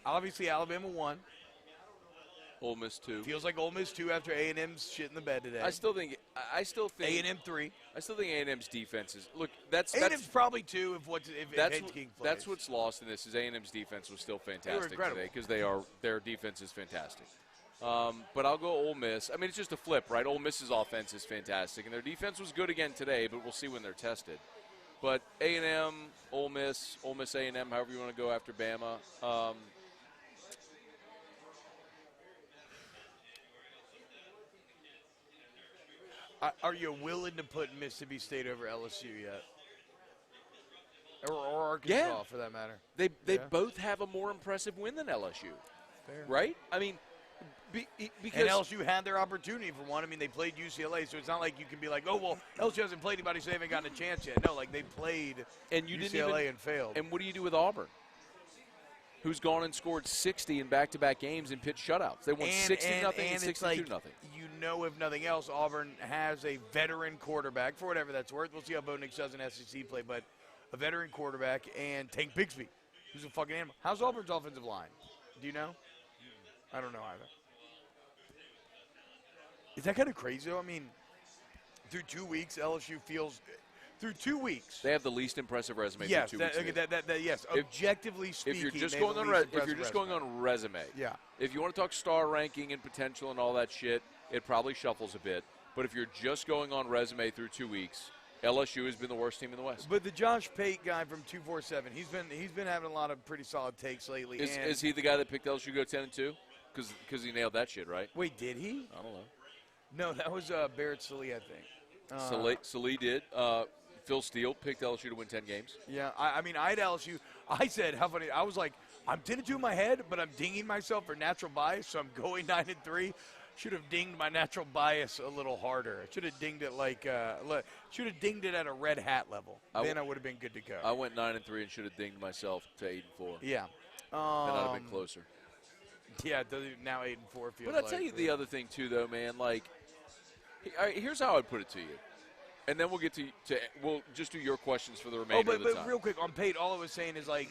Obviously, Alabama won. Ole Miss 2. Feels like Ole Miss 2 after A&M's shit in the bed today. I still think A&M 3. I still think A&M's defense is that's A&M's probably 2 if that's Hedge King plays. that's what's lost in this is A&M's defense was still fantastic incredible. today because their defense is fantastic. But I'll go Ole Miss. I mean, it's just a flip, right? Ole Miss's offense is fantastic, and their defense was good again today, but we'll see when they're tested. But A&M, Ole Miss A&M, however you want to go after Bama. Are you willing to put Mississippi State over LSU yet? Or Arkansas, Yeah. for that matter? They Yeah. both have a more impressive win than LSU, Fair. right? I mean, because And LSU had their opportunity for one. I mean, they played UCLA, so it's not like you can be like, oh, well, LSU hasn't played anybody, so they haven't gotten a chance yet. No, like they played and you UCLA and failed. And what do you do with Auburn, who's gone and scored 60 in back-to-back games and pitched shutouts? They won 60-0 and it's like, 62-0. you know, if nothing else, Auburn has a veteran quarterback, for whatever that's worth. We'll see how Bo Nix does in SEC play, but a veteran quarterback and Tank Bigsby, who's a fucking animal. How's Auburn's offensive line? Do you know? I don't know either. Is that kind of crazy, though? I mean, through 2 weeks, LSU feels – through 2 weeks. They have the least impressive resume Yes, through 2 weeks. yes. Objectively speaking, If you're just they going have on the least going impressive on resume, Yeah. if you want to talk star ranking and potential and all that shit, it probably shuffles a bit. But if you're just going on resume through 2 weeks, LSU has been the worst team in the West. But the Josh Pate guy from 247, he's been having a lot of pretty solid takes lately. Is he the guy that picked LSU to go 10-2? Because he nailed that shit, right? Wait, did he? I don't know. No, that was Barrett Sallee, I think. Sallee did. Phil Steele picked LSU to win 10 games. Yeah, I mean, I had LSU. I said, how funny. I was like, I'm 10-2 in my head, but I'm dinging myself for natural bias, so I'm going 9-3. Should have dinged my natural bias a little harder. I should have dinged it should have dinged it at a red hat level. Then I would have been good to go. I went 9-3 and should have dinged myself to 8-4. Yeah. And I'd have been closer. Yeah, now 8-4 feels. But I'll tell you the other thing too, though, man. Like, here's how I'd put it to you, and then we'll get to we'll just do your questions for the remainder of the time. But real quick on Pate, all I was saying is like,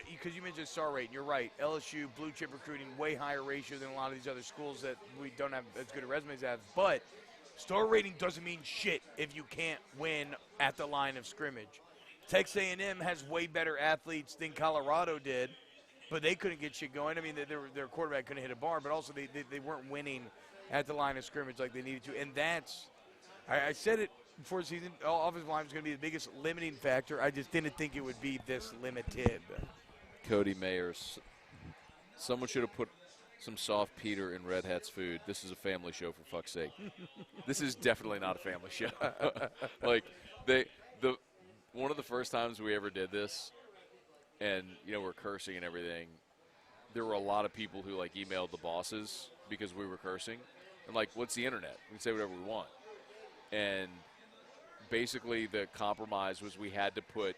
because you mentioned star rating, you're right. LSU blue chip recruiting way higher ratio than a lot of these other schools that we don't have as good a resumes as. But star rating doesn't mean shit if you can't win at the line of scrimmage. Texas A&M has way better athletes than Colorado did, but they couldn't get shit going. I mean, their quarterback couldn't hit a bar, but also they weren't winning at the line of scrimmage like they needed to. And that's, I said it before the season, offensive line was going to be the biggest limiting factor. I just didn't think it would be this limited. Cody Mayers. Someone should have put some soft Peter in Red Hat's food. This is a family show, for fuck's sake. This is definitely not a family show. Like, one of the first times we ever did this, and, we're cursing and everything, there were a lot of people who, like, emailed the bosses because we were cursing. And, like, what's the internet? We can say whatever we want. And basically the compromise was we had to put,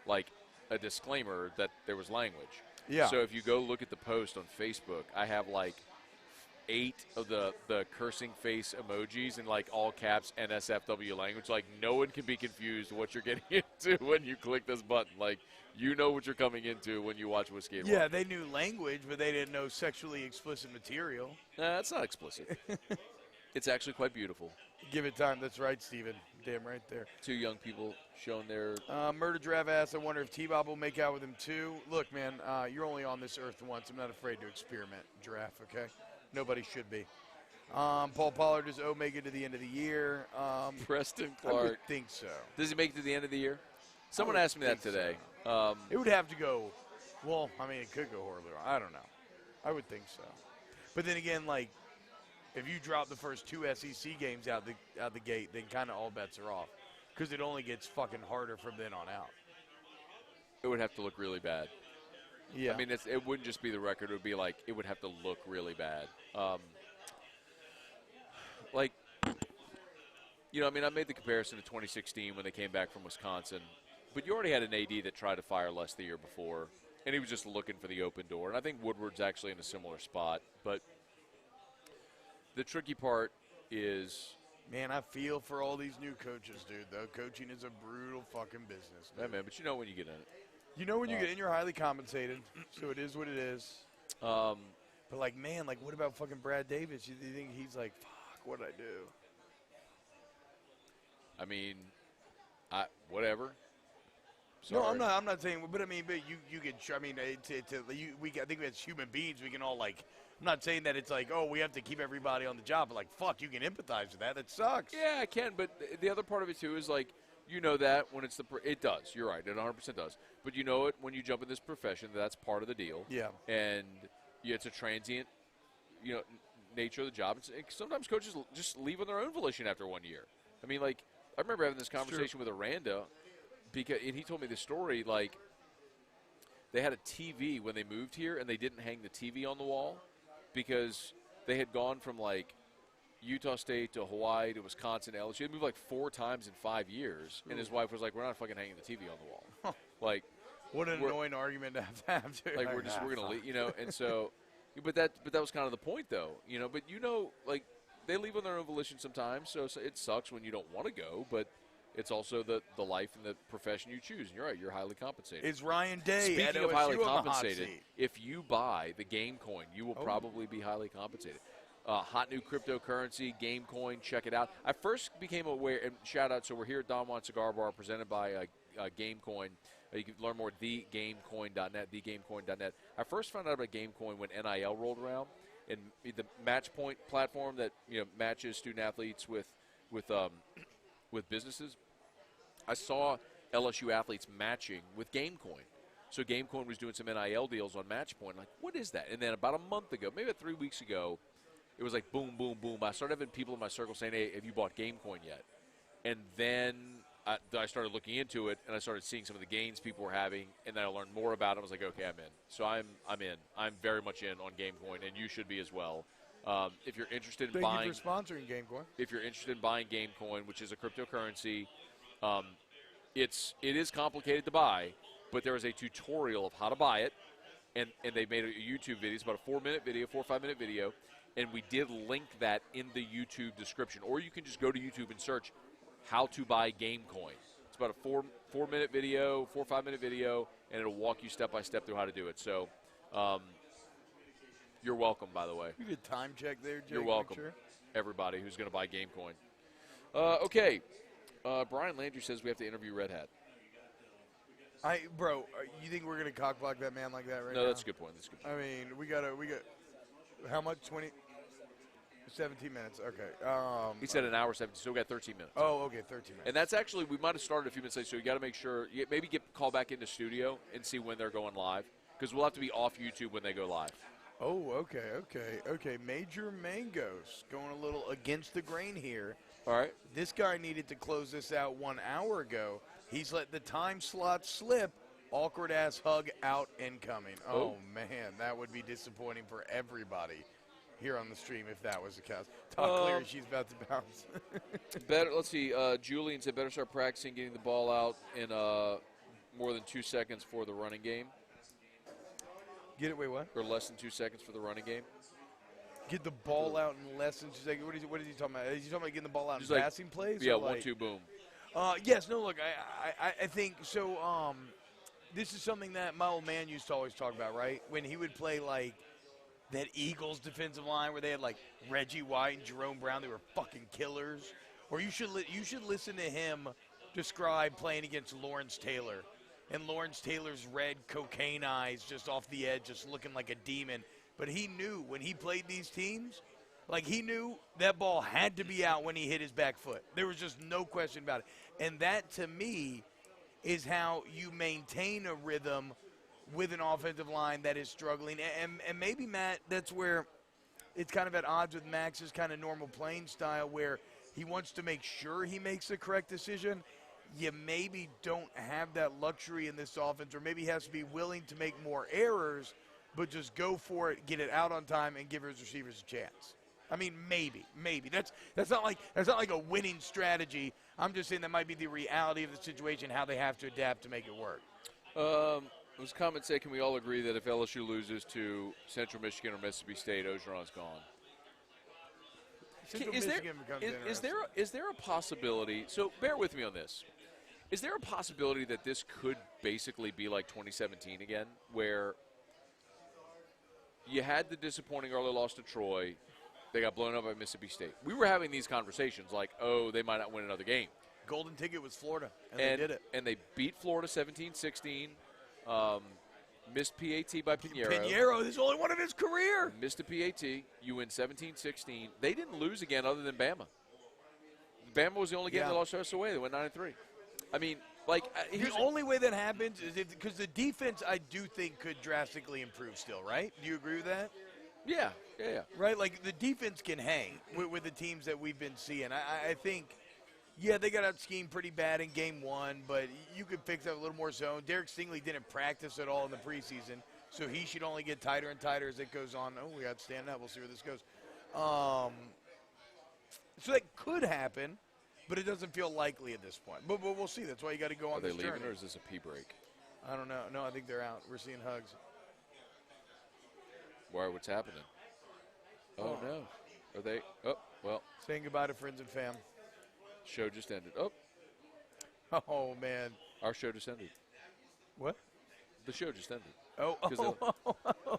like, a disclaimer that there was language. Yeah. So if you go look at the post on Facebook, I have, like, 8 of the cursing face emojis in, like, all caps NSFW language. Like, no one can be confused what you're getting into when you click this button. Like, you know what you're coming into when you watch Whiskey and Yeah, Wine. they knew language, but they didn't know sexually explicit material. Nah, that's not explicit. It's actually quite beautiful. Give it time. That's right, Steven. Damn right there. 2 young people showing their. Murder Giraffe asks, I wonder if T-Bob will make out with him too. Look, man, you're only on this earth once. I'm not afraid to experiment, Giraffe, okay? Nobody should be. Paul Pollard, does O make it to the end of the year? Preston I would Clark. think so. Does he make it to the end of the year? Someone asked me that today. It would have to go, well, I mean, it could go horribly wrong. I don't know. I would think so. But then again, like, if you drop the first 2 SEC games out the gate, then kind of all bets are off because it only gets fucking harder from then on out. It would have to look really bad. Yeah. I mean, it wouldn't just be the record. It would be like, it would have to look really bad. Like, you know, I mean, I made the comparison to 2016 when they came back from Wisconsin. But you already had an AD that tried to fire less the year before, and he was just looking for the open door. And I think Woodward's actually in a similar spot. But the tricky part is, man, I feel for all these new coaches, dude, though. Coaching is a brutal fucking business. yeah, man, but you know when you get in it. You know when you get in, you're highly compensated, so it is what it is. But, like, man, like, what about fucking Brad Davis? You think he's like, fuck, what did I do? I mean, whatever. No, Sorry. I'm not saying, but I mean, but you get. I mean, I think as human beings, we can all like. I'm not saying that it's like, oh, we have to keep everybody on the job, but like, fuck, you can empathize with that. That sucks. Yeah, I can, but the other part of it too is like, you know that when it's it does. You're right, it 100% does. But you know it when you jump in this profession, that's part of the deal. Yeah. And it's a transient, you know, nature of the job. Sometimes coaches just leave on their own volition after 1 year. I mean, like, I remember having this conversation with Aranda. And he told me the story, like, they had a TV when they moved here, and they didn't hang the TV on the wall because they had gone from, like, Utah State to Hawaii to Wisconsin to LSU. They moved, like, 4 times in 5 years. And his wife was like, we're not fucking hanging the TV on the wall. Like, what an annoying argument to have to. Like, we're going to leave, you know. And so, but that was kind of the point, though, you know. But, you know, like, they leave on their own volition sometimes, so it sucks when you don't want to go, but it's also the life and the profession you choose. And you're right, you're highly compensated. Is Ryan Day Speaking at of OSU highly on the hot compensated, seat? if you buy the GameCoin, you will probably be highly compensated. Hot new cryptocurrency, GameCoin, check it out. I first became aware, and shout out, so we're here at Don Juan Cigar Bar presented by GameCoin. You can learn more at thegamecoin.net, thegamecoin.net. I first found out about GameCoin when NIL rolled around, and the Matchpoint platform that, you know, matches student athletes with businesses. I saw LSU athletes matching with GameCoin. So GameCoin was doing some NIL deals on Matchpoint. Like, what is that? And then about a month ago, maybe about 3 weeks ago, it was like boom, boom, boom. I started having people in my circle saying, hey, have you bought GameCoin yet? And then I started looking into it, and I started seeing some of the gains people were having, and then I learned more about it. I was like, okay, I'm in. So I'm in. I'm very much in on GameCoin, and you should be as well. If you're interested in buying, Thank you for sponsoring GameCoin. If you're interested in buying GameCoin, which is a cryptocurrency, it is complicated to buy, but there is a tutorial of how to buy it, and they made a YouTube video. It's about a 4-minute video, 4 or 5 minute video, and we did link that in the YouTube description. Or you can just go to YouTube and search how to buy GameCoin. It's about a 4-minute video, 4 or 5 minute video, and it'll walk you step by step through how to do it. So you're welcome, by the way. You did time check there, Jake. You're welcome, sure? everybody who's going to buy GameCoin. Okay. Brian Landry says we have to interview Red Hat. Bro, you think we're gonna cockblock that man like that right now? No, that's a good point. That's a good point. I mean, we got how much? 17 minutes. Okay. He said an hour 17, so we got 13 minutes. Oh, okay, 13 minutes. And that's actually, we might have started a few minutes late, so you got to make sure, maybe call back into studio and see when they're going live, because we'll have to be off YouTube when they go live. Oh, okay. Major Mangos going a little against the grain here. All right. This guy needed to close this out 1 hour ago. He's let the time slot slip. Awkward ass hug out incoming. Oh, man, that would be disappointing for everybody here on the stream if that was the case. Talk clear, she's about to bounce. Let's see. Julian said better start practicing getting the ball out in more than 2 seconds for the running game. Get it, wait, what? Or less than 2 seconds for the running game. Get the ball out in less than 2 seconds. What is he talking about? Is he talking about getting the ball out Just in like, passing plays? Yeah, or 1-2, boom. Yes, no, look, I think so. This is something that my old man used to always talk about, right? When he would play, like, that Eagles defensive line where they had like Reggie White and Jerome Brown. They were fucking killers. Or you should listen to him describe playing against Lawrence Taylor. And Lawrence Taylor's red cocaine eyes just off the edge, just looking like a demon. But he knew when he played these teams, like he knew that ball had to be out when he hit his back foot. There was just no question about it. And that, to me, is how you maintain a rhythm with an offensive line that is struggling. And maybe, Matt, that's where it's kind of at odds with Max's kind of normal playing style where he wants to make sure he makes the correct decision. You maybe don't have that luxury in this offense, or maybe he has to be willing to make more errors, but just go for it, get it out on time, and give his receivers a chance. I mean, maybe. That's not like a winning strategy. I'm just saying that might be the reality of the situation, how they have to adapt to make it work. Those comments say, can we all agree that if LSU loses to Central Michigan or Mississippi State, Ogeron's gone? Is there a possibility? So bear with me on this. Is there a possibility that this could basically be like 2017 again, where you had the disappointing early loss to Troy, they got blown up by Mississippi State? We were having these conversations like, oh, they might not win another game. Golden ticket was Florida, and they did it. And they beat Florida 17-16. Missed PAT by Pinheiro. Pinheiro, this is only one of his career. Missed a PAT. You win 17-16. They didn't lose again other than Bama. Bama was the only game that lost us away. They went 9-3. I mean, like the only way that happens is because the defense, I do think, could drastically improve still, right? Do you agree with that? Yeah. Right, like the defense can hang with the teams that we've been seeing. I think. Yeah, they got out schemed pretty bad in game one, but you could fix that a little more zone. Derek Stingley didn't practice at all in the preseason, so he should only get tighter and tighter as it goes on. Oh, we got to stand up. We'll see where this goes. So that could happen, but it doesn't feel likely at this point. But we'll see. That's why you got to go on this journey. Are they leaving, or is this a pee break? I don't know. No, I think they're out. We're seeing hugs. Why? What's happening? Oh, no. Are they? Oh, well. Saying goodbye to friends and fam. Show just ended. Oh, man. Our show just ended. What? The show just ended. Oh.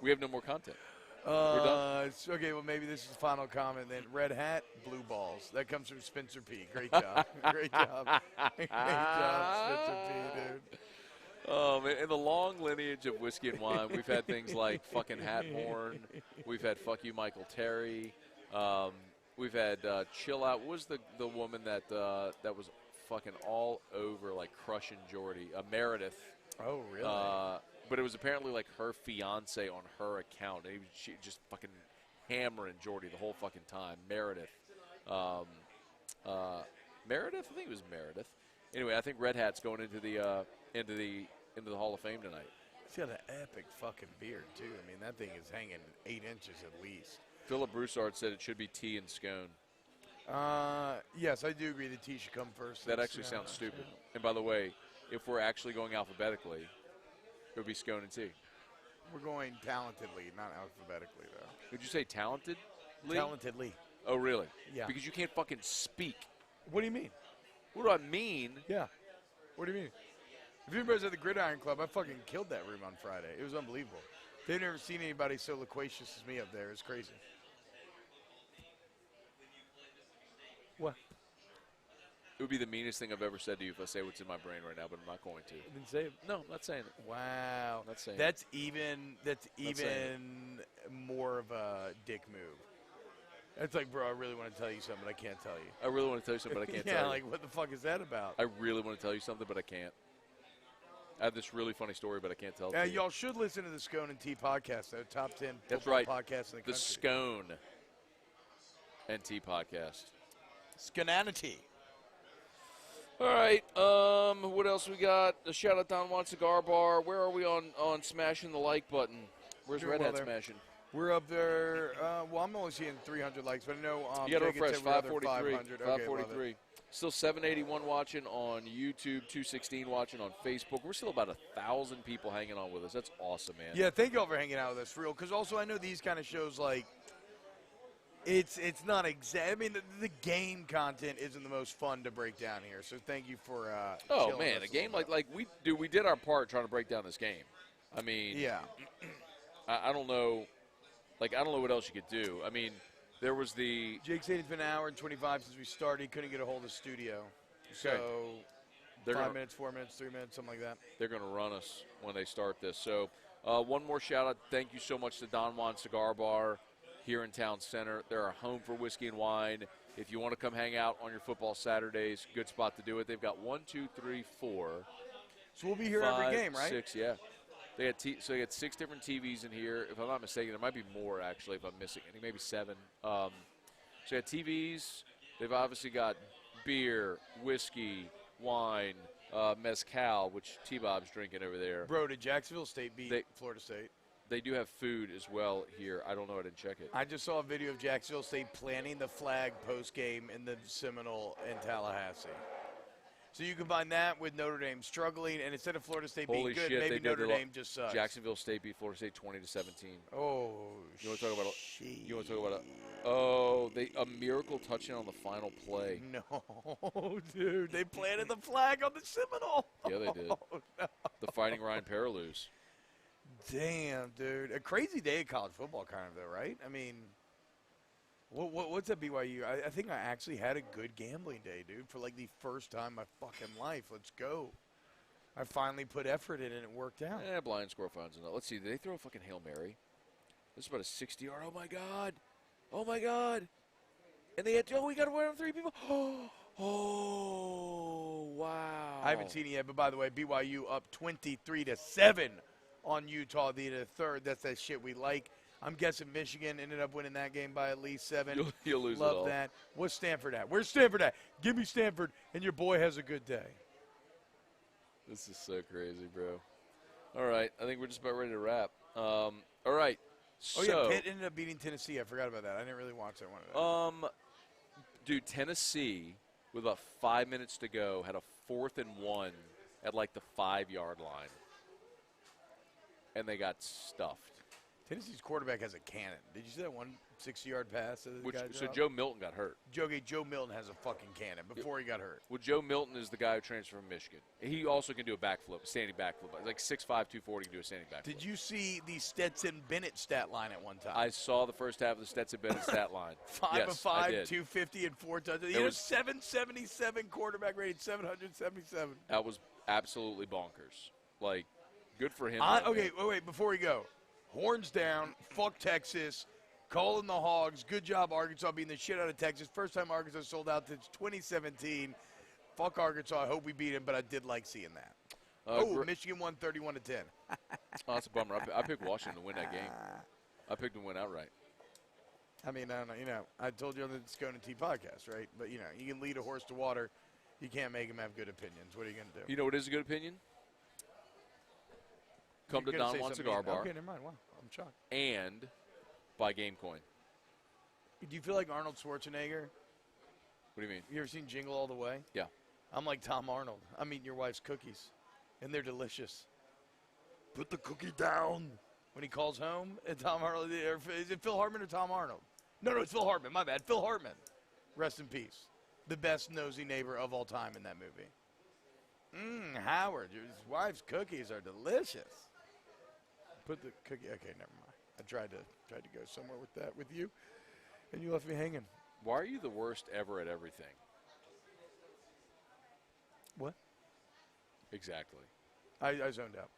We have no more content. We're done. Okay, well, maybe this is the final comment then. Red hat, blue balls. That comes from Spencer P. Great job. Great job. Great job, Spencer P., dude. In the long lineage of whiskey and wine, we've had things like fucking Hat Horn. We've had fuck you, Michael Terry. We've had Chill Out. What was the woman that was fucking all over, like, crushing Jordy? Meredith. Oh, really? But it was apparently, like, her fiance on her account. And she just fucking hammering Jordy the whole fucking time. Meredith. Meredith? I think it was Meredith. Anyway, I think Red Hat's going into the Hall of Fame tonight. He's got an epic fucking beard, too. I mean, that thing is hanging 8 inches at least. Philip Broussard said it should be tea and scone. Yes, I do agree the tea should come first. That actually sounds stupid. And by the way, if we're actually going alphabetically, it would be scone and tea. We're going talentedly, not alphabetically, though. Would you say talentedly? Talentedly. Oh, really? Yeah. Because you can't fucking speak. What do you mean? What do I mean? Yeah. What do you mean? If anybody's at the Gridiron Club, I fucking killed that room on Friday. It was unbelievable. They've never seen anybody so loquacious as me up there. It's crazy. What? It would be the meanest thing I've ever said to you if I say what's in my brain right now, but I'm not going to. Then say it. No, I'm not saying it. Wow. Not saying that's it. even more of a dick move. It's like, bro, I really want to tell you something, but I can't tell you. I really want to tell you something, but I can't tell you. Yeah, like, what the fuck is that about? I really want to tell you something, but I can't. I have this really funny story, but I can't tell it to you. Y'all should listen to the Scone and Tea podcast, though. Top 10 That's right. podcasts in the country. The Scone and Tea podcast. Sconanity. All right. What else we got? A shout out Don Juan Cigar Bar. Where are we on smashing the like button? Where's Red Hat smashing? We're up there. Well, I'm only seeing 300 likes, but I know you got to refresh. 543. 543. Okay, still 781 watching on YouTube, 216 watching on Facebook. We're still about 1,000 people hanging on with us. That's awesome, man. Yeah, thank you all for hanging out with us, for real. Because also I know these kind of shows, like, it's not exact. I mean, the game content isn't the most fun to break down here. So thank you for. Oh man, a game like we did our part trying to break down this game. I mean, yeah. I don't know. Like, I don't know what else you could do. I mean, there was the Jake said it's been an hour and 25 since we started. He couldn't get a hold of the studio. So they're 5 gonna, minutes, 4 minutes, 3 minutes, something like that. they're going to run us when they start this. So one more shout-out. Thank you so much to Don Juan Cigar Bar here in Town Center. They're a home for whiskey and wine. If you want to come hang out on your football Saturdays, good spot to do it. They've got 1, 2, 3, 4. So we'll be here 5, every game, right? 6, yeah. They had so they had 6 different TVs in here. If I'm not mistaken, there might be more actually. If I'm missing any, maybe 7. So you had TVs. They've obviously got beer, whiskey, wine, mezcal, which T-Bob's drinking over there. Bro, did Jacksonville State beat Florida State? They do have food as well here. I don't know. I didn't check it. I just saw a video of Jacksonville State planting the flag post-game in the Seminole in Tallahassee. So you combine that with Notre Dame struggling, and instead of Florida State Holy being good, shit, maybe Notre Dame just sucks. Jacksonville State beat Florida State 20-17. Oh, you want to talk about? You want to talk about? A miracle touchdown on the final play. No, dude, they planted the flag on the Seminole. Yeah, they did. Oh, no. The Fighting Ryan Paraloos. Damn, dude, a crazy day of college football, kind of though, right? I mean. What's at BYU? I think I actually had a good gambling day, dude, for like the first time in my fucking life. Let's go. I finally put effort in and it worked out. Yeah, blind score finds enough. Let's see. Did they throw a fucking Hail Mary? This is about a 60-yard. Oh, my God. Oh, my God. And they had, we got to wear 3 people. Oh, wow. I haven't seen it yet, but by the way, BYU up 23-7 on Utah the third. That's that shit we like. I'm guessing Michigan ended up winning that game by at least 7. You'll lose Love it all. that. What's Stanford at? Where's Stanford at? Give me Stanford, and your boy has a good day. This is so crazy, bro. All right. I think we're just about ready to wrap. All right. Oh, yeah, Pitt ended up beating Tennessee. I forgot about that. I didn't really watch that one. Dude, Tennessee, with about 5 minutes to go, had a 4th and 1 at, like, the 5-yard line. And they got stuffed. Tennessee's quarterback has a cannon. Did you see that 160-yard pass? So Joe Milton got hurt. Joe Milton has a fucking cannon before he got hurt. Well, Joe Milton is the guy who transferred from Michigan. He also can do a backflip, a standing backflip. Like 6'5", 240 can do a standing backflip. Did you see the Stetson Bennett stat line at one time? I saw the first half of the Stetson Bennett stat line. 5 of 5, 250, 250, and 4 touchdowns. He had a 777 quarterback rating, 777. That was absolutely bonkers. Like, good for him. Okay, wait, before we go. Horns down, fuck Texas, calling the Hogs. Good job, Arkansas, beating the shit out of Texas. First time Arkansas sold out since 2017. Fuck Arkansas. I hope we beat him, but I did like seeing that. Michigan won 31-10. Oh, that's a bummer. I picked Washington to win that game. I picked them to win outright. I mean, I don't know. I told you on the Moscona and T-Bob podcast, right? But, you can lead a horse to water. You can't make him have good opinions. What are you going to do? You know what is a good opinion? Come to Don Juan Cigar Bar. Okay, never mind. Wow, I'm shocked. And buy GameCoin. Do you feel like Arnold Schwarzenegger? What do you mean? You ever seen Jingle All the Way? Yeah. I'm like Tom Arnold. I'm eating your wife's cookies, and they're delicious. Put the cookie down. When he calls home, and Tom Arnold, is it Phil Hartman or Tom Arnold? No, it's Phil Hartman. My bad. Phil Hartman. Rest in peace. The best nosy neighbor of all time in that movie. Howard, his wife's cookies are delicious. Put the cookie. Okay, never mind. I tried to go somewhere with that with you, and you left me hanging. Why are you the worst ever at everything? What? Exactly. I zoned out.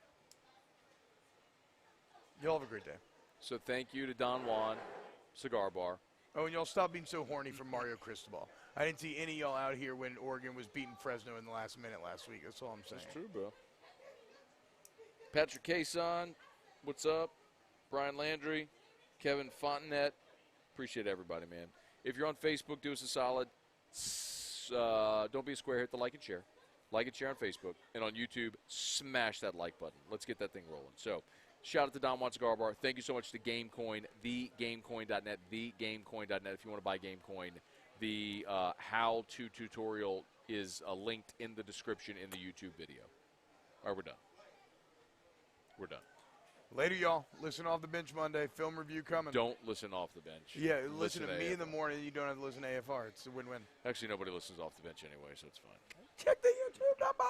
Y'all have a great day. So thank you to Don Juan Cigar Bar. Oh, and y'all stop being so horny for Mario Cristobal. I didn't see any of y'all out here when Oregon was beating Fresno in the last minute last week. That's all I'm saying. That's true, bro. Patrick Cason, what's up? Brian Landry, Kevin Fontenette. Appreciate everybody, man. If you're on Facebook, do us a solid. Don't be a square. Hit the like and share. Like and share on Facebook. And on YouTube, smash that like button. Let's get that thing rolling. So, shout out to Don Juan Cigar Bar. Thank you so much to GameCoin, thegamecoin.net, thegamecoin.net. If you want to buy GameCoin, the how-to tutorial is linked in the description in the YouTube video. All right, we're done. We're done. Later, y'all. Listen off the bench Monday. Film review coming. Don't listen off the bench. Yeah, listen to me AFR. in the morning. You don't have to listen to AFR. It's a win-win. Actually, nobody listens off the bench anyway, so it's fine. Check the YouTube number.